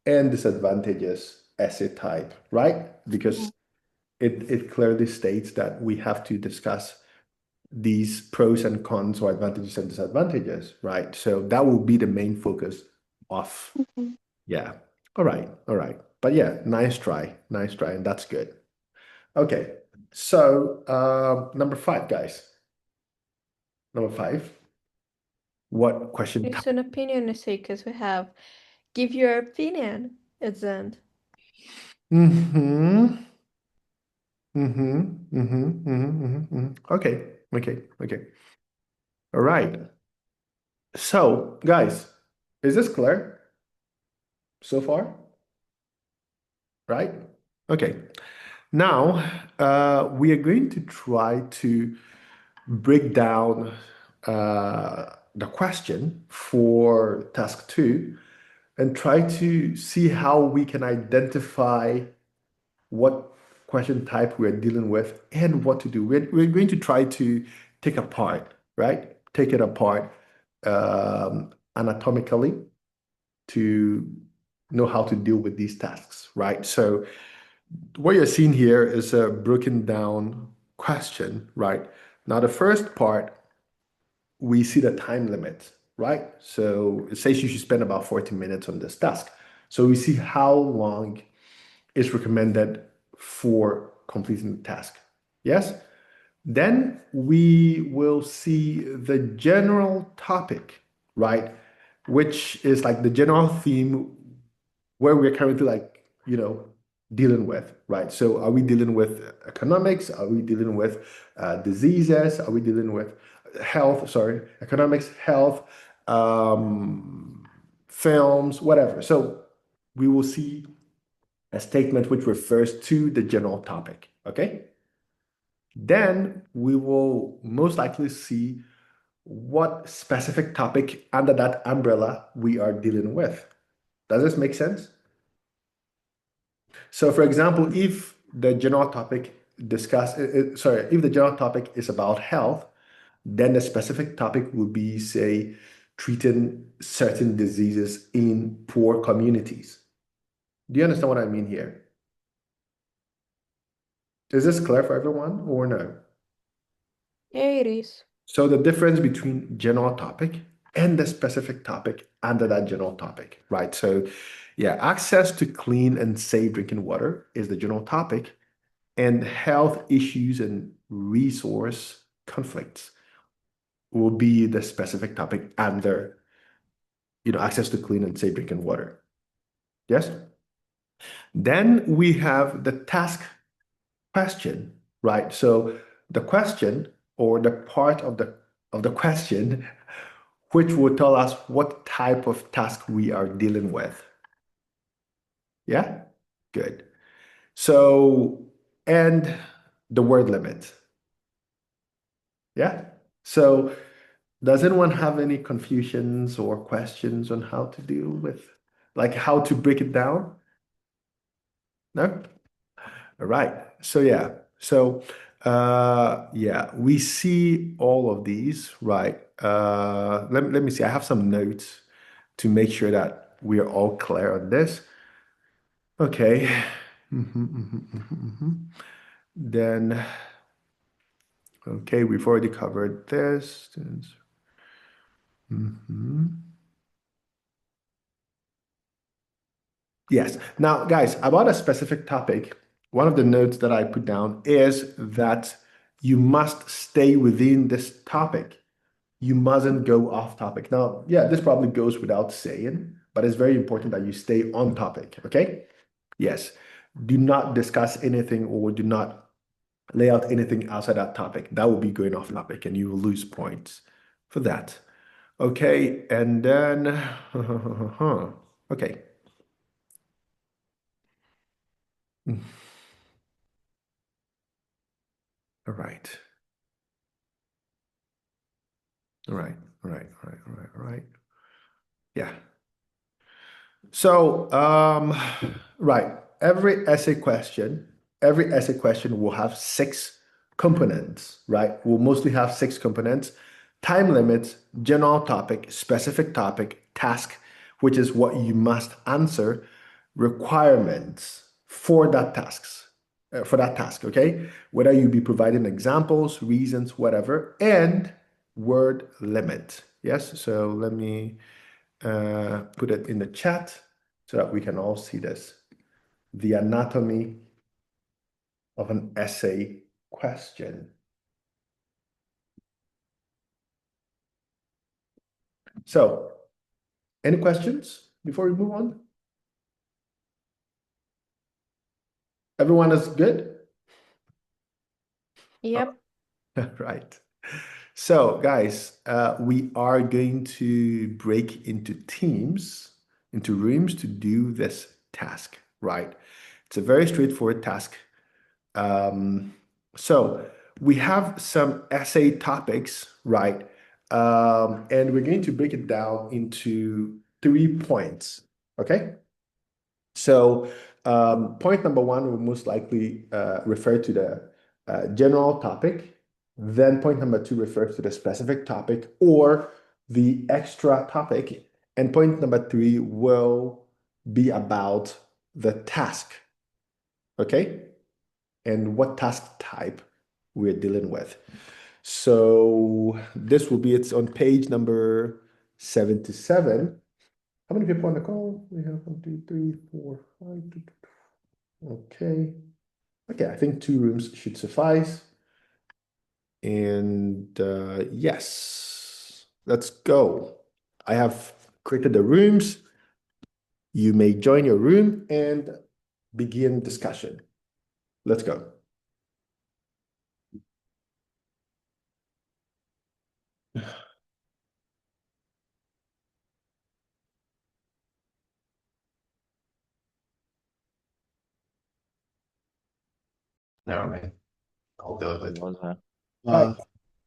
A: and disadvantages essay type, right? Because it clearly states that we have to discuss these pros and cons or advantages and disadvantages, right? So that will be the main focus of,
G: Okay.
A: yeah. All right, all right. But yeah, nice try, and that's good. Okay, so number 5, guys. Number 5. What question?
D: It's an opinion essay because we have give your opinion at the end.
A: Okay, okay. All right. So, guys, is this clear so far? Right? Okay. Now, we are going to try to break down the question for task 2 and try to see how we can identify what question type we're dealing with and what to do. We're going to try to take apart, right? Take it apart anatomically to know how to deal with these tasks, right? So what you're seeing here is a broken down question, right? Now, the first part, we see the time limit, right? So it says you should spend about 40 minutes on this task. So we see how long is recommended for completing the task. Yes? Then we will see the general topic, right? Which is like the general theme where we're currently dealing with, right? So are we dealing with economics? Are we dealing with diseases? Are we dealing with health? Sorry, economics, health, films, whatever. So we will see a statement which refers to the general topic, okay? Then we will most likely see what specific topic under that umbrella we are dealing with. Does this make sense? So for example, if the general topic if the general topic is about health, then the specific topic would be, say, treating certain diseases in poor communities. Do you understand what I mean here? Is this clear for everyone or no?
D: Yeah, it is.
A: So the difference between general topic and the specific topic under that general topic, right? So yeah, access to clean and safe drinking water is the general topic, and health issues and resource conflicts will be the specific topic under, access to clean and safe drinking water. Yes? Then we have the task question, right? So the question or the part of the question which will tell us what type of task we are dealing with. Yeah? Good. So, and the word limit. Yeah? So, does anyone have any confusions or questions on how to deal with, like how to break it down? No? All right. So, yeah. So, yeah, we see all of these, right? Let me see. I have some notes to make sure that we are all clear on this. Okay. Then, okay, we've already covered this. Yes. Now, guys, about a specific topic, one of the notes that I put down is that you must stay within this topic. You mustn't go off topic. Now, yeah, this probably goes without saying, but it's very important that you stay on topic, okay? Yes. Do not discuss anything or do not lay out anything outside that topic. That will be going off topic and you will lose points for that. Okay, and then, okay. All right. All right, all right, all right, all right, all right. Yeah. So, right, every essay question will have 6 components, right? We'll mostly have 6 components: time limit, general topic, specific topic, task, which is what you must answer, requirements for that task, okay? Whether you be providing examples, reasons, whatever, and word limit. Yes, so let me put it in the chat so that we can all see this. The anatomy of an essay question. So, any questions before we move on? Everyone is good?
D: Yep.
A: Right. So, guys, we are going to break into teams, into rooms to do this task, right? It's a very straightforward task. So we have some essay topics, right? And we're going to break it down into 3 points, okay? So point number 1 will most likely refer to the general topic. Then point number 2 refers to the specific topic or the extra topic. And point number 3 will be about the task, okay? And what task type we're dealing with. So this will be, it's on page number 77. How many people on the call? We have 1, 2, 3, 4, 5. Okay. Okay, I think 2 rooms should suffice. And yes, let's go. I have created the rooms. You may join your room and begin discussion. Let's go.
F: Never mind. I'll do it.
B: Was that?
F: Uh,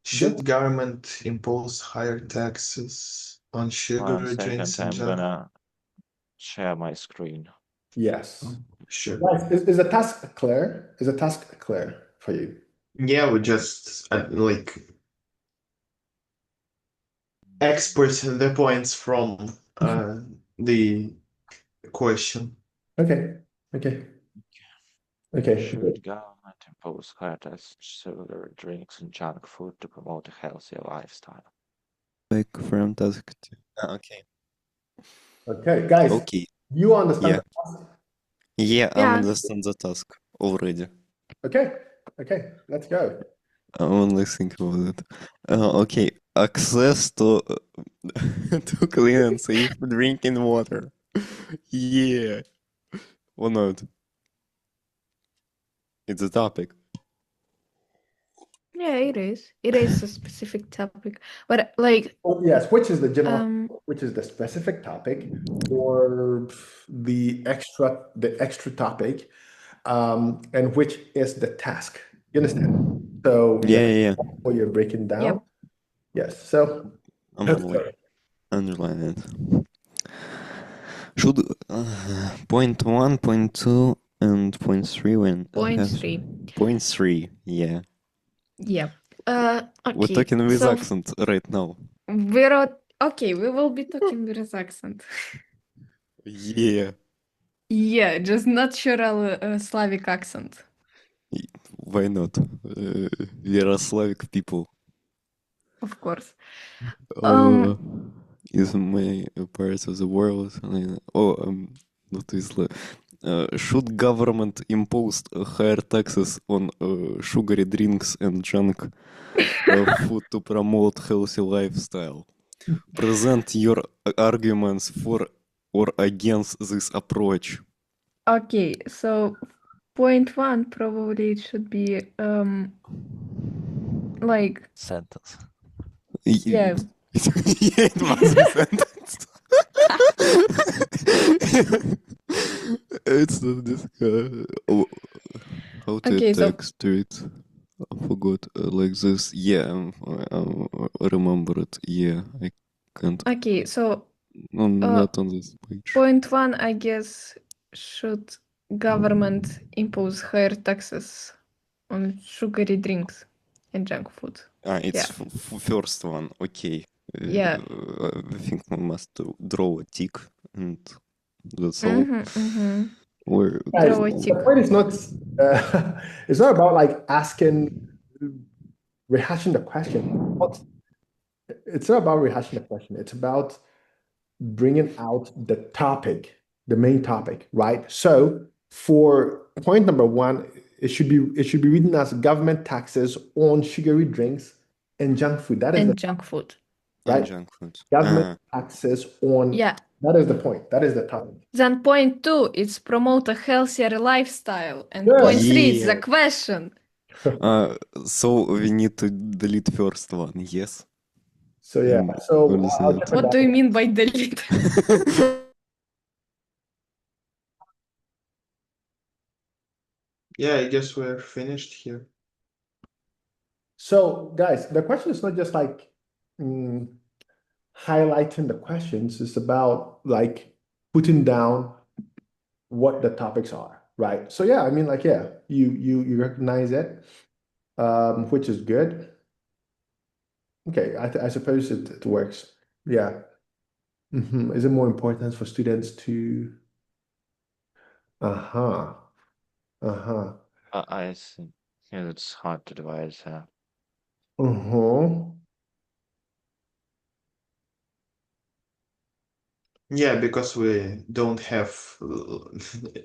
F: should government impose higher taxes on sugar,
B: 1
F: drinks,
B: second,
F: and
B: I'm
F: junk?
B: gonna share my screen.
A: Yes.
F: Sure.
A: Guys, is the task clear? Is the task clear for you?
F: Yeah, we just like export the points from the question.
A: Okay. Okay. Okay.
B: Should government impose higher taxes on sugar, drinks, and junk food to promote a healthier lifestyle?
C: Like from task to... okay.
A: Okay, guys,
C: Okay.
A: you understand
C: Yeah.
A: the task?
C: Yeah, I
D: Yeah.
C: understand the task already.
A: Okay. Okay, let's go.
C: I only think about it. Okay. Access to to clean and safe drinking water. Yeah. Or not? It's a topic.
D: Yeah, it is. It is a specific topic. But like,
A: Oh, yes, which is the general,
D: um,
A: which is the specific topic, or the extra topic, and which is the task. You understand? So
C: Yeah.
A: what you're breaking down.
D: Yep.
A: Yes. So let's go.
C: Underline it. Should point 1, point 2, and point 3 when
D: point
C: has-
D: 3.
C: Point 3, yeah.
D: Yep.
C: We're
D: Okay.
C: talking with
D: So
C: accent right now.
D: okay, we will be talking with accent.
C: Yeah.
D: Yeah, just natural Slavic accent.
C: Why not? We are Slavic people.
D: Of course.
C: Is my parts of the world. Not Islam. Should government impose higher taxes on sugary drinks and junk food to promote healthy lifestyle? Present your arguments for or against this approach.
D: Okay, so point 1 probably it should be like
E: Sentence.
D: yeah.
C: Yeah, it was a sentence. It's not this how to
D: Okay, so-
C: text it. I forgot like this. Yeah, I remember it. Yeah, I can't.
D: Okay, so
C: No, not on this page.
D: point 1 I guess should government impose higher taxes on sugary drinks and junk food.
C: It's
D: Yeah.
C: first one. Okay.
D: Yeah.
C: I think we must draw a tick, and that's all. We're
A: Guys,
D: Draw a
A: the
D: tick.
A: point is not it's not about like rehashing the question. It's not about rehashing the question. It's about bringing out the topic, the main topic, right? So for point number one, it should be written as government taxes on sugary drinks and junk food. That is
D: And
A: the
D: junk food.
A: right.
C: junk food.
A: Government taxes on.
D: Yeah.
A: That is the point. That is the topic.
D: Then point 2, it's promote a healthier lifestyle. And
A: Yeah.
D: point 3 is the
C: Yeah.
D: question.
C: So we need to delete first one. Yes.
A: So yeah. So
C: what is
A: I'll
C: it?
A: check
D: What
A: that
D: do you
A: out.
D: mean by delete?
F: Yeah, I guess we're finished here.
A: So, guys, the question is not just like highlighting the questions, it's about like putting down what the topics are, right? So yeah, I mean, like, yeah, you recognize it, which is good. Okay, I suppose it works. Yeah. Is it more important for students to I
B: think yeah, it's hard to divide.
F: Yeah, because we don't have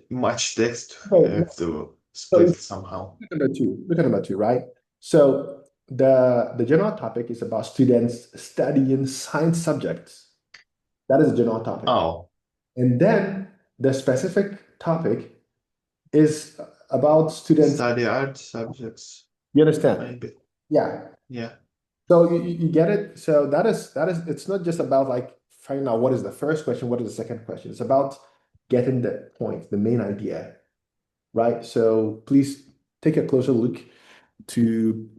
F: much text. We
A: Okay,
F: have to split it somehow.
A: Look at number two, right? So the general topic is about students studying science subjects. That is the general topic.
F: Oh,
A: And then the specific topic is about students.
F: study art subjects,
A: You understand?
F: maybe.
A: Yeah.
F: Yeah.
A: So you get it? So that is it's not just about like finding out what is the first question, what is the second question. It's about getting the point, the main idea, right? So please take a closer look to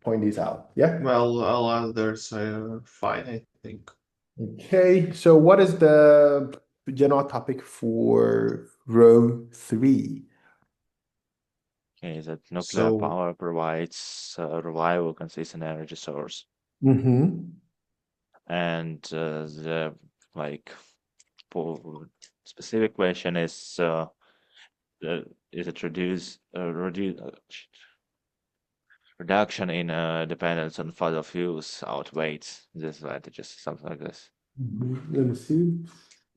A: point these out. Yeah.
F: Well, all others are fine, I think.
A: Okay. So what is the general topic for row 3?
B: Okay, that nuclear
F: So-
B: power provides a reliable, consistent energy source. And the specific question is it reduction in dependence on fossil fuels outweighs disadvantages, something like this.
A: Let me see.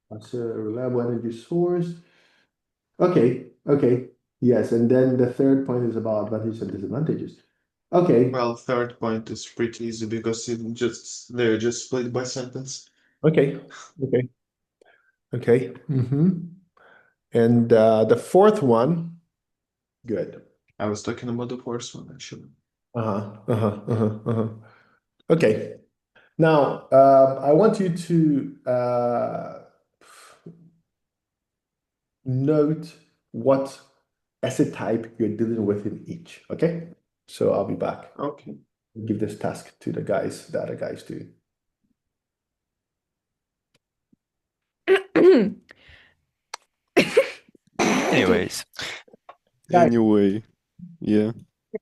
A: That's a reliable energy source. Okay. Yes, and then the third point is about advantages and disadvantages. Okay.
F: Well, third point is pretty easy because they're just split by sentence.
A: Okay. And the fourth one, good.
F: I was talking about the first one, actually.
A: Okay. Now, I want you to note what essay type you're dealing with in each. Okay. So I'll be back.
F: Okay.
A: Give this task to the other guys do.
E: Anyways,
C: Anyway, yeah.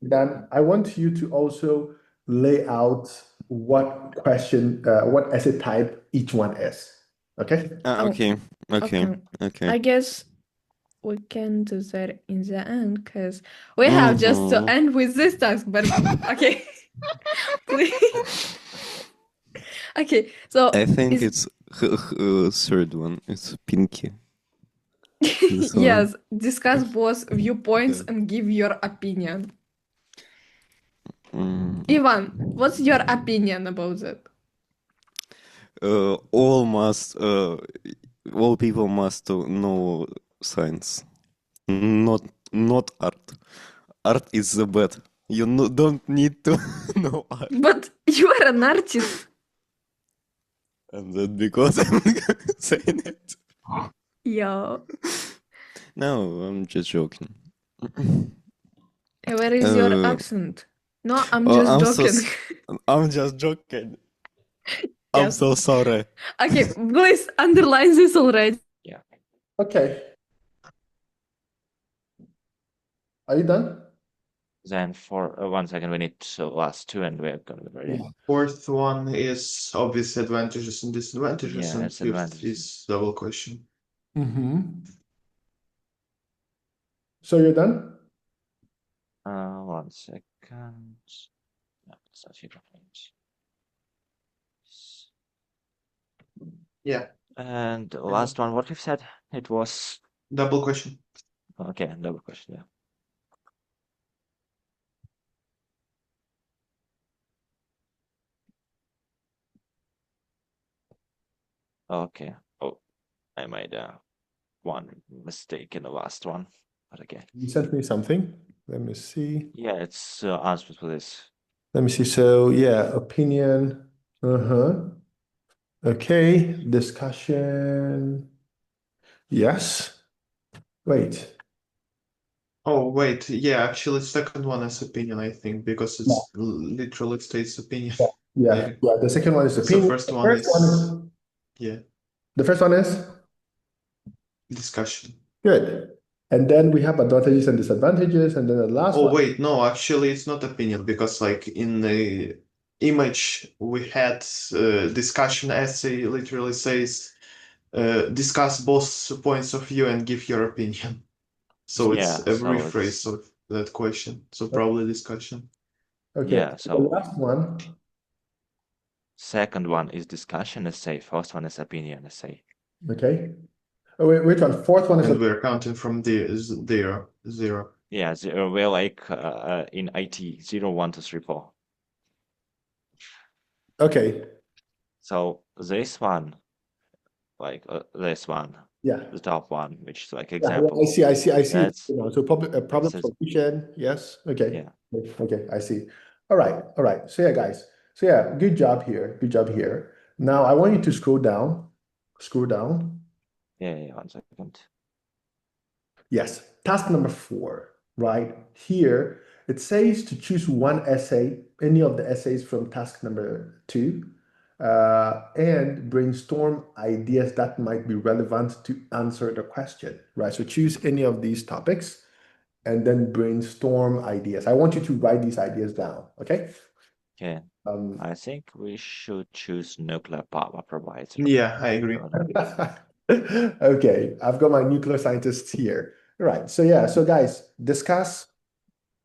A: Then I want you to also lay out what essay type each one is. Okay?
C: Okay.
D: I guess we can do that in the end because we have just to end with this task, but okay. Please. Okay, so
C: I think it's third one. It's Pinky. This one.
D: yes, discuss both viewpoints and give your opinion. Ivan, what's your opinion about that?
C: All people must know science, not art. Art is the bad. You don't need to know art,
D: But you are an artist.
C: and that because I'm saying it.
D: Yeah.
C: No, I'm just joking.
D: Where is your accent? No, I'm just joking.
C: I'm just joking. I'm
D: Yes.
C: so sorry.
D: Okay, please underline this already.
A: Okay. Are you done?
B: Then for 1 second, we need last two, and we're gonna be ready.
A: Yeah.
F: Fourth one is obvious advantages and disadvantages,
B: Yeah,
F: and
B: it's
F: fifth
B: advantages.
F: is double question.
A: Mm-hmm. So you're done?
B: 1 second. No, it's not here.
F: Yeah,
B: And the last one, what you've said, it was
F: double question.
B: okay, double question, yeah. Okay. Oh, I made one mistake in the last one, but okay.
A: You sent me something. Let me see.
B: Yeah, it's answers for this.
A: Let me see. So yeah, opinion. Uh-huh. Okay, discussion. Yes. Wait.
F: Oh, wait, yeah, actually, second one is opinion, I think, because it's literally states opinion.
A: Yeah,
F: Maybe.
A: yeah. The second one is
F: So
A: opinion.
F: first
A: The
F: one
A: first one is
F: Yeah,
A: the first one is
F: discussion.
A: good. And then we have advantages and disadvantages, and then the last
F: Oh,
A: one.
F: wait, no, actually, it's not opinion, because like in the image we had discussion essay literally says discuss both points of view and give your opinion. So it's
B: Yeah,
F: a
B: so
F: rephrase
B: it's
F: of that question. So probably discussion.
A: Okay.
B: yeah,
A: The
B: so
A: last one.
B: second one is discussion essay, first one is opinion essay.
A: Okay. Oh, wait, which one? Fourth one is
F: And we're counting from the zero.
B: Yeah, we're like in IT 0, 1, 2, 3, 4.
A: okay.
B: So this one, like this one,
A: Yeah.
B: the top one, which is like
A: Yeah,
B: example.
A: I see.
B: That's
A: You know, so problem
B: this is-
A: solution. Yes. Okay.
B: Yeah.
A: Okay. I see. All right. So yeah, guys. So yeah, good job here. Good job here. Now I want you to scroll down. Scroll down.
B: Yeah, 1 second.
A: Yes. Task number 4. Right here, it says to choose one essay, any of the essays from task number 2, and brainstorm ideas that might be relevant to answer the question. Right. So choose any of these topics, and then brainstorm ideas. I want you to write these ideas down. Okay.
B: Okay. I think we should choose nuclear power provider.
F: Yeah, I agree.
A: Okay, I've got my nuclear scientists here. Right. So yeah, so guys, discuss,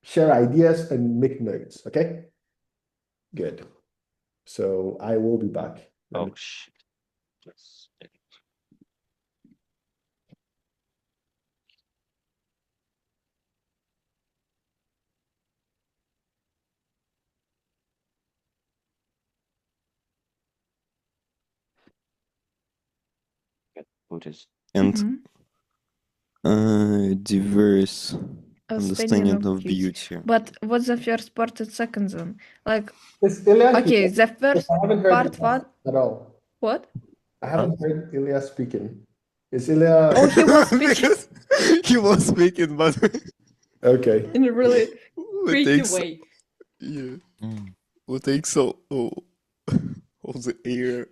A: share ideas, and make notes. Okay. Good. So I will be back. Let
B: Oh
A: me-
B: shit. Just a second. Put it.
C: And
D: Mhm.
C: diverse
D: Understanding
C: understanding
D: of
C: of
D: beauty.
C: beauty.
D: But what's the first part and second one? Like,
A: It's Ilya
D: okay,
A: here.
D: the first
A: I haven't heard
D: part
A: Ilya
D: one,
A: at all.
D: what?
A: I haven't heard Ilya speaking. Is Ilya
D: Oh, he was speaking
C: Because he was speaking, but
A: okay?
D: in a really
C: we
D: creepy
C: take
D: way.
C: yeah,
E: Mm.
C: we take all the air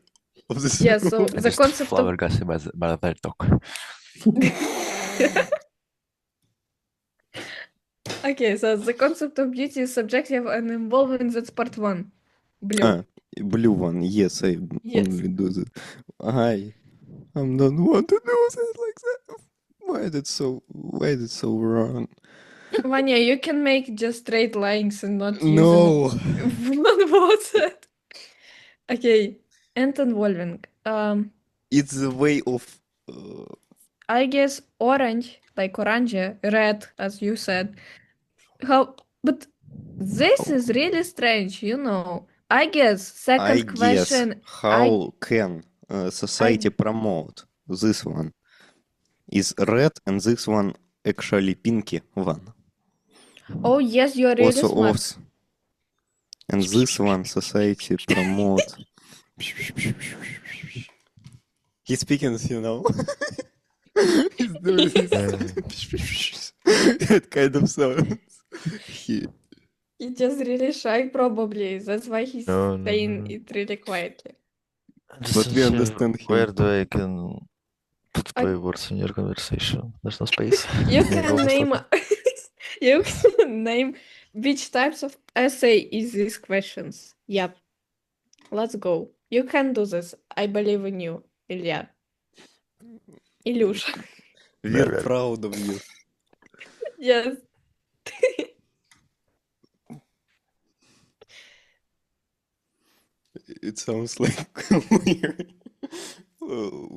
C: of the
D: Yeah, so
C: room.
D: the
E: Just
D: concept of
E: flabbergasted by that talk.
D: okay, so the concept of beauty is subjective and involving that's part one. Blue.
C: Blue one, yes, I
D: Yes.
C: only do that. I don't want to do it like that. Why is it so wrong?
D: Vanya, you can make just straight lines and not use
C: No.
D: what's it? Okay, and involving.
C: It's the way of
D: I guess orange, like orange, red, as you said. But this is really strange, you know. I guess second
C: I guess
D: question.
C: how can society promote this one is red and this one actually pinky one.
D: Oh yes, you're really
C: Also,
D: smart.
C: and this one society promote. He's speaking, you know. He's doing this. That kind of sound. He,
D: He's just really shy, probably. That's why he's
E: No, no,
D: saying
E: no.
D: it really quietly.
C: But we understand him.
E: Where do I can put
D: I-
E: play words in your conversation? There's no space.
D: You
E: Maybe
D: can
E: I'll
D: name
E: stop.
D: you can name Which types of essay is these questions? Yep. Let's go. You can do this. I believe in you, Ilya. Ilyusha.
C: We're proud of you.
D: Yes.
C: It sounds like weird.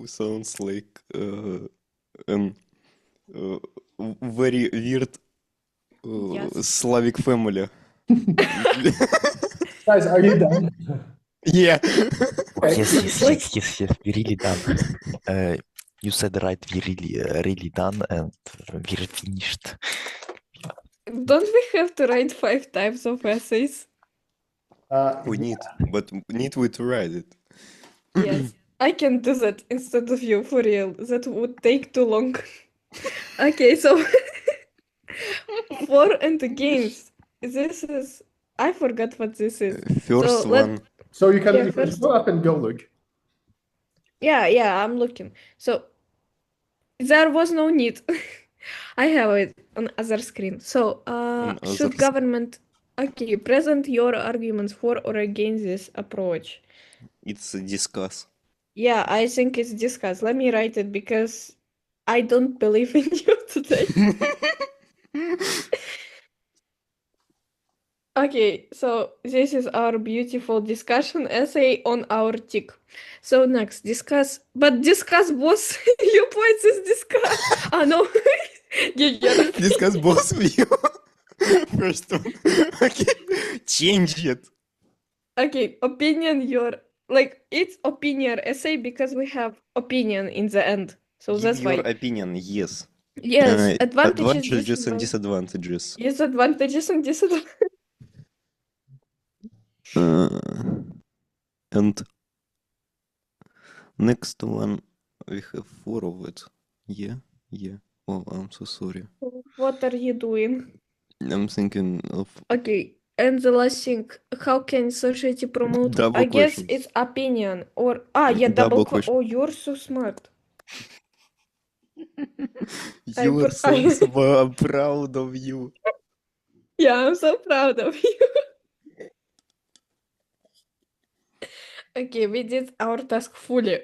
C: Sounds like an very weird
D: Yes.
C: Slavic family.
A: Guys, are you done?
C: Yeah.
E: Yes, we really done. You said right, we really done, and we're finished.
D: Don't we have to write 5 types of essays?
C: We need we to write it.
D: Yes. I can do that instead of you, for real. That would take too long. Okay, so for and against. This is... I forgot what this is.
C: First
D: So let-
C: one.
A: So you can,
D: Yeah,
A: you can
D: first-
A: go up and go look.
D: Yeah, I'm looking. So there was no need. I have it on other screen. So
C: On
D: should
C: others.
D: government present your arguments for or against this approach?
C: It's a discuss.
D: Yeah, I think it's discussed. Let me write it because I don't believe in you today. Okay, so this is our beautiful discussion essay on our tick. So next, discuss, but discuss both your points is discuss. No, yeah.
C: Discuss both of you. First one. Okay. Change it.
D: Okay, opinion it's opinion essay because we have opinion in the end. So
C: Give
D: that's
C: your
D: why.
C: opinion, yes.
D: Yes,
C: Advantages and disadvantages.
D: Disadvantages and disadvantages.
C: And next one, we have 4 of it. Yeah. Oh, I'm so sorry.
D: What are you doing?
C: I'm thinking of
D: Okay, and the last thing, how can society promote?
C: Double
D: I guess
C: questions.
D: it's opinion or yeah,
C: Double
D: double.
C: question.
D: Oh, you're so smart.
C: you are so
D: I-
C: smart. I'm proud of you.
D: Yeah, I'm so proud of you. Okay, we did our task fully.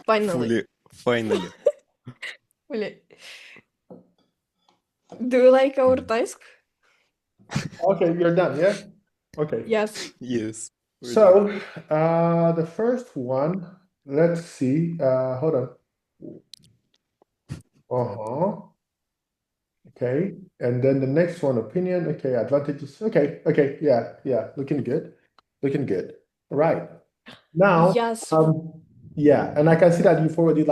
D: Finally.
C: Finally.
D: Fully. Do you like our task?
A: Okay, you're done, yeah? Okay.
D: Yes.
C: Yes.
A: So, the first one, let's see. Hold on. Okay, and then the next one, opinion. Okay, advantages. Okay, yeah, looking good. All right. Now,
D: Yes.
A: yeah, and I can see that you've already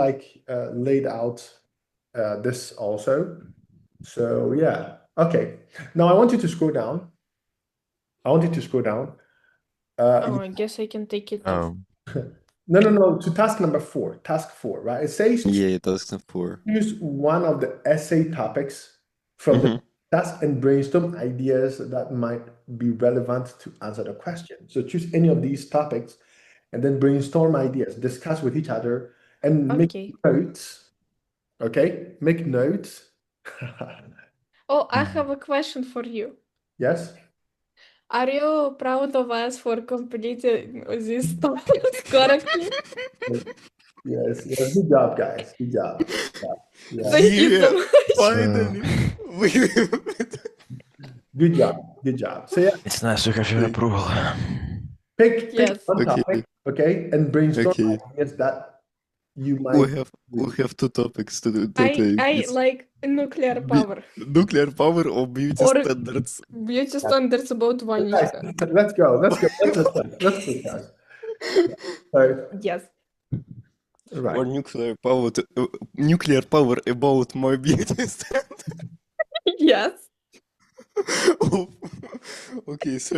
A: laid out this also. So yeah, okay. Now I want you to scroll down.
D: Oh, I guess I can take it off.
A: No, to task number 4, task 4, right? It says
C: Yeah, task 4.
A: choose one of the essay topics from the task and brainstorm ideas that might be relevant to answer the question. So choose any of these topics and then brainstorm ideas, discuss with each other, and make
D: Okay.
A: notes. Okay, make notes.
D: Oh, I have a question for you.
A: Yes.
D: Are you proud of us for completing this task correctly?
A: Yes. Good job, guys. Good job. Yeah.
D: Thank you so much.
C: Finally.
A: Good job. So yeah,
E: It's nice to have your approval.
A: pick
D: Yes.
A: one
C: Okay.
A: topic, okay, and brainstorm
C: Okay.
A: ideas that you
C: we
A: might.
C: have 2 topics to
D: I
C: take. It's
D: like nuclear power.
C: nuclear power or beauty
D: Or-
C: standards.
D: Beauty standards about
A: Guys,
D: vanishka.
A: let's go. Let's discuss. So,
D: Yes.
A: right.
C: Or nuclear power about my beauty standards.
D: Yes.
C: Oh, okay, so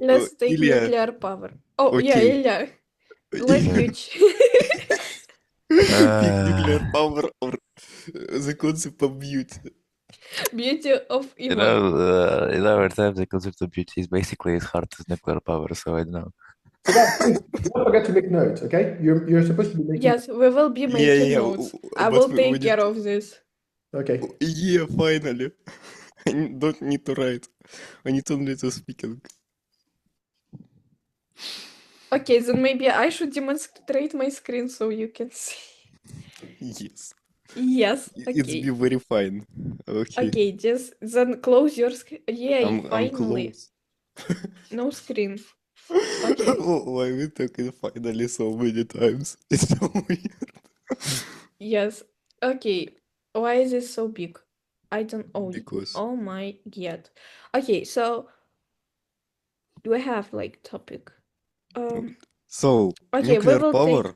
D: Let's take
C: Ilya,
D: nuclear power. Oh, yeah,
C: Okay.
D: Ilya. Like
C: Ilya,
D: huge.
C: pick nuclear power or the concept of beauty.
D: Beauty of
E: You
D: evil.
E: know, in our time, the concept of beauty is basically as hard as nuclear power, so I don't know.
A: So guys, please, don't forget to make notes, okay? You're supposed to be making.
D: Yes, we will be making
C: yeah,
D: notes. I
C: but
D: will
C: we
D: take
C: need
D: care of this.
A: Okay.
C: Yeah, finally. don't need to write. I need only to speaking.
D: Okay, then maybe I should demonstrate my screen so you can see.
C: Yes.
D: Yes,
C: It's be
D: okay.
C: very fine. Okay.
D: Okay, just then close your screen. Yay,
C: I'm
D: finally.
C: close.
D: No screen. Okay.
C: Why we talking finally so many times? It's so weird.
D: Yes. Okay. Why is it so big? I don't.
C: Because
D: Oh my god. Okay, so do we have like topic?
C: so
D: Okay, we
C: nuclear
D: will
C: power
D: take.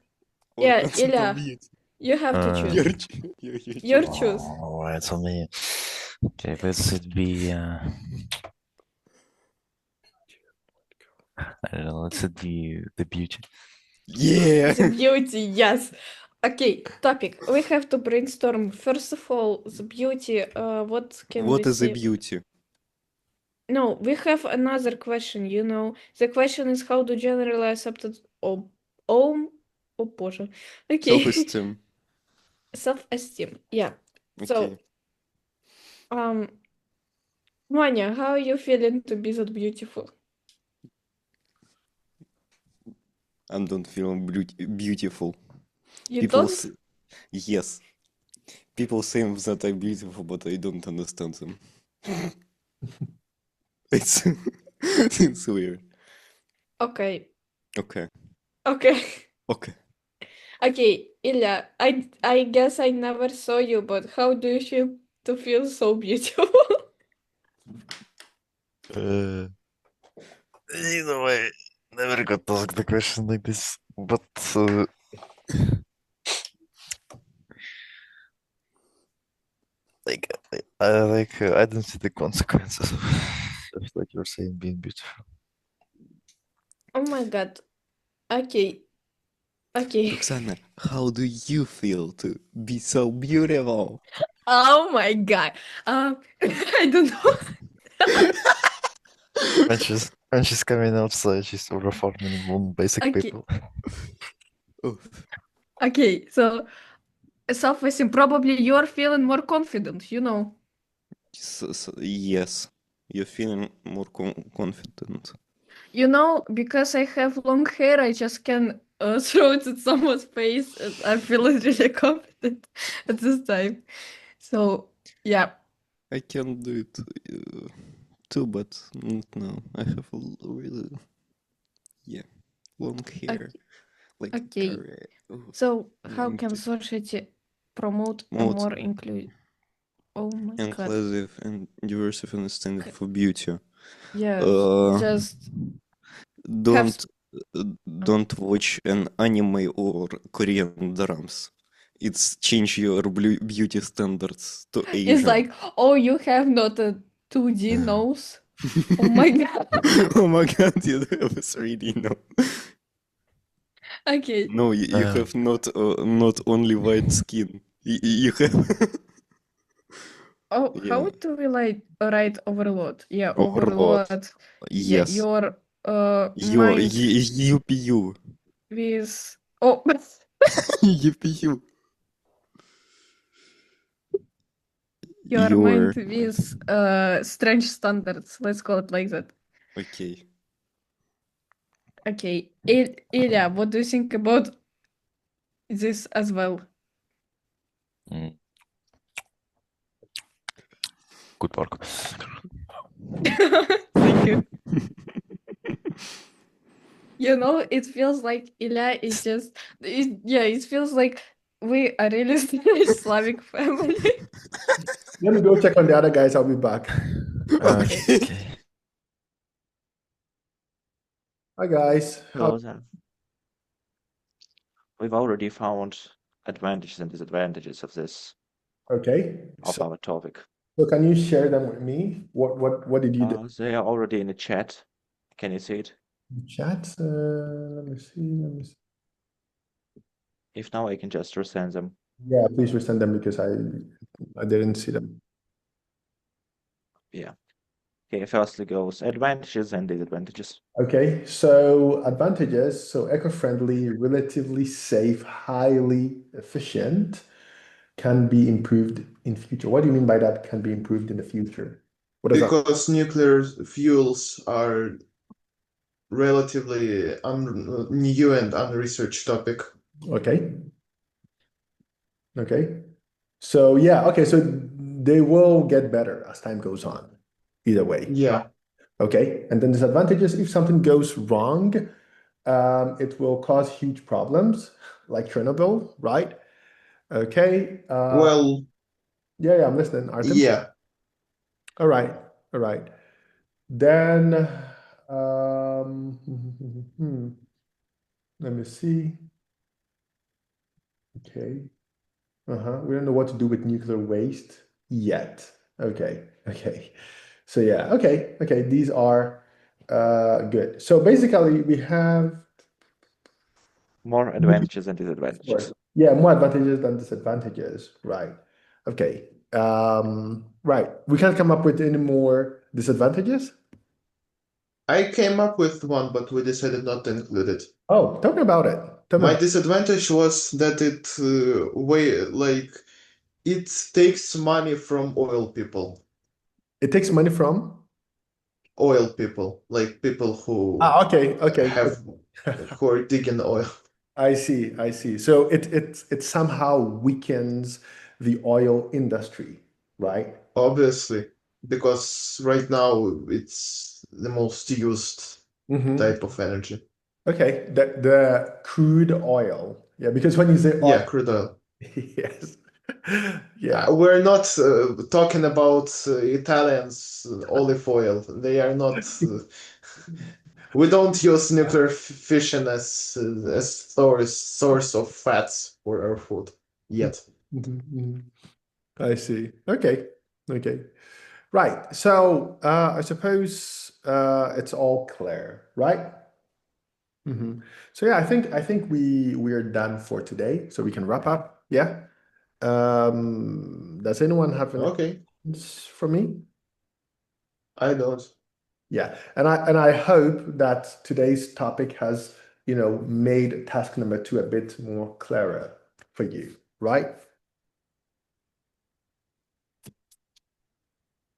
C: or
D: Yeah,
C: concept
D: Ilya,
C: of youth?
D: you have to
E: Uh,
D: choose. Your choose.
E: Oh, it's only. Okay, let's it be. I don't know. Let's it be the beauty.
C: Yeah.
D: The beauty, yes. Okay, topic. We have to brainstorm. First of all, the beauty. What can
C: What
D: we
C: is a
D: say?
C: beauty?
D: No, we have another question, you know. The question is how to generally accepted oh боже. Okay.
C: Self-esteem.
D: Self-esteem. Yeah. So,
C: Okay.
D: Manya, how are you feeling to be that beautiful?
C: I don't feel beautiful.
D: You
C: People
D: don't?
C: s- yes. People say that I'm beautiful, but I don't understand them. It's it's weird.
D: Okay.
C: Okay.
D: Okay.
C: Okay.
D: Okay, Ilya, I guess I never saw you, but how do you feel to feel so beautiful?
E: You know, I never got asked the question like this, but like I don't see the consequences of like you're saying being beautiful.
D: Oh my God. Okay. Okay.
C: Roxana, how do you feel to be so beautiful?
D: Oh my God. I don't know.
E: When she's coming outside, she's overperforming on basic
D: Okay.
E: people.
C: Oh,
D: Okay, so self-esteem, probably you're feeling more confident, you know.
C: yes, you're feeling more confident.
D: You know, because I have long hair, I just can throw it at someone's face and I'm feeling really confident at this time. So, yeah.
C: I can do it too, but not now. I have really, long hair, like
D: Okay.
C: carrot. Oh,
D: So, how can
C: into
D: society promote a
C: Promote
D: more inclusive? Oh my God.
C: inclusive and diverse understanding for beauty.
D: Yeah,
C: Uh,
D: just
C: don't don't watch an anime or Korean dramas. It's change your beauty standards to
D: it's
C: Asian.
D: like, oh, you have not a 2D nose. Oh my God.
C: Oh my god, you have a 3D now.
D: Okay.
C: No, you have not only white skin. You have
D: Oh, how
C: Yeah.
D: do we like write overload? Yeah,
C: Overload.
D: overload. Yeah,
C: Yes.
D: your
C: Your
D: mind
C: UPU.
D: with oh
C: UPU.
D: your mind with strange standards. Let's call it like that.
C: Okay.
D: Okay. Ilya, what do you think about this as well?
E: Good work.
D: Thank you. You know, it feels like Ilya is just it feels like we are really strange Slavic family.
A: Let me go check on the other guys. I'll be back.
C: Okay.
A: Hi guys.
B: Hello there. We've already found advantages and disadvantages of this,
A: Okay.
B: of our topic.
A: So can you share them with me? What did you do?
B: They are already in the chat. Can you see it?
A: Chat? Let me see.
B: If now I can just resend them.
A: Yeah, please resend them because I didn't see them.
B: Yeah. Okay, firstly goes advantages and disadvantages.
A: Okay, so advantages, so eco-friendly, relatively safe, highly efficient, can be improved in future. What do you mean by that can be improved in the future? What is that?
F: Because nuclear fuels are relatively new and unresearched topic.
A: Okay. Okay. So yeah, okay, so they will get better as time goes on, either way.
F: Yeah.
A: Okay. And then disadvantages, if something goes wrong, it will cause huge problems, like Chernobyl, right? Okay.
F: Well,
A: Yeah, I'm listening, Artem.
F: yeah.
A: All right. All right. Then, let me see. Okay. We don't know what to do with nuclear waste yet. Okay. Okay. So yeah, okay. Okay. These are good. So basically we have
B: More advantages and disadvantages.
A: yeah, more advantages than disadvantages. Right. Okay. Right. We can't come up with any more disadvantages.
F: I came up with one, but we decided not to include it.
A: Oh, tell me about it. Tell me
F: My
A: about it.
F: disadvantage was that it takes money from oil people.
A: It takes money from.
F: Oil people, like people who
A: Okay. Okay.
F: who are digging oil.
A: I see. I see. So it somehow weakens the oil industry, right?
F: Obviously, because right now it's the most used type of energy.
A: Okay. The crude oil. Yeah, because when you say oil,
F: Yeah, crude oil.
A: yes. Yeah.
F: We're not talking about Italians olive oil. They are not. We don't use nuclear fission as source of fats for our food yet.
A: I see. Okay. Okay. Right. So I suppose it's all clear, right? So yeah, I think we're done for today, so we can wrap up. Yeah. Does anyone have any
F: Okay,
A: questions for me?
F: I don't.
A: Yeah, and I hope that today's topic has, made task number 2 a bit more clearer for you, right?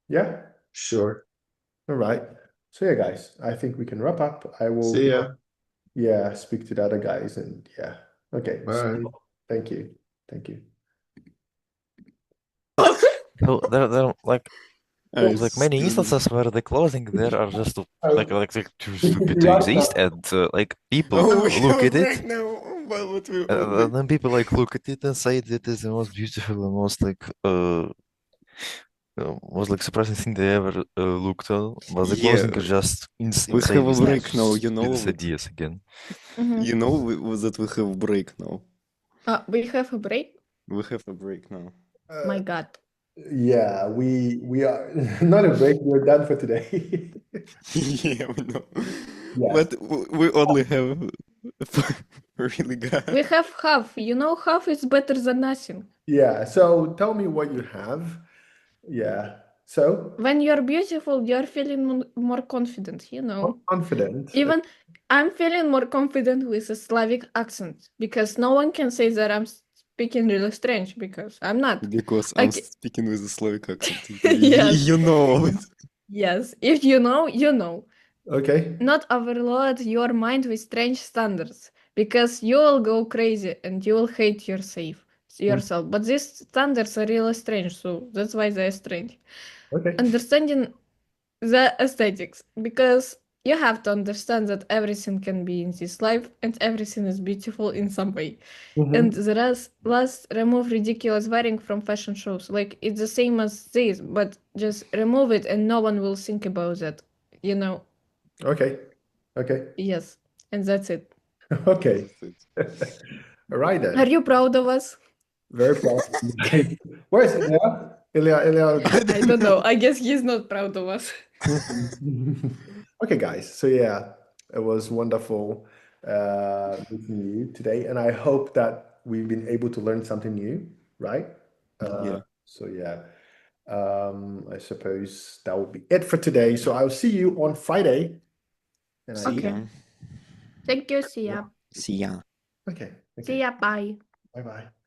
A: Yeah.
F: Sure.
A: All right. So yeah, guys, I think we can wrap up. I will,
F: See ya.
A: yeah, speak to the other guys and yeah. Okay.
F: Bye.
A: Thank you. Thank you.
E: So there there's like many
C: still-
E: instances where the closing there are just like too stupid to
A: Right
E: exist,
A: now.
E: and like people
C: Oh, we
E: look
C: have
E: at
C: a
E: it,
C: break now. But what we
E: and then people like look at it and say it is the most beautiful and most like surprising thing they ever looked on. But the closing is just
C: we
E: insane.
C: have a
E: It's
C: break
E: just
C: now,
E: stupidest ideas again.
C: You know that we have break now.
D: We have a break.
C: We have a break now.
D: My God.
A: Yeah, we are not a break. We're done for today.
C: Yeah, we know.
A: Yes.
C: But we only have really good.
D: We have half. Half is better than nothing.
A: Yeah. So tell me what you have. Yeah. So
D: When you're beautiful, you're feeling more confident,
A: confident.
D: Even I'm feeling more confident with a Slavic accent because no one can say that I'm speaking really strange because I'm not.
C: Because I'm
D: Okay.
C: speaking with a Slavic accent.
D: Yes.
C: You know it.
D: Yes, if you know, you know.
A: Okay.
D: Not overload your mind with strange standards because you will go crazy and you will hate yourself. But these standards are really strange, so that's why they're strange.
A: Okay.
D: Understanding the aesthetics, because you have to understand that everything can be in this life and everything is beautiful in some way. And the last, remove ridiculous wearing from fashion shows. Like, it's the same as this, but just remove it and no one will think about that,
A: Okay. Okay.
D: Yes, and that's it.
A: Okay. All right then.
D: Are you proud of us?
A: Very proud. Okay. Where's Ilya? Ilya.
D: I don't know. I guess he's not proud of us.
A: Okay, guys. So yeah, it was wonderful meeting you today, and I hope that we've been able to learn something new, right?
C: Yeah.
A: So yeah, I suppose that will be it for today. So I'll see you on Friday. And
C: See
D: Okay.
C: ya.
D: Thank you. See ya.
C: See ya.
A: Okay.
D: See ya. Bye.
A: Bye bye.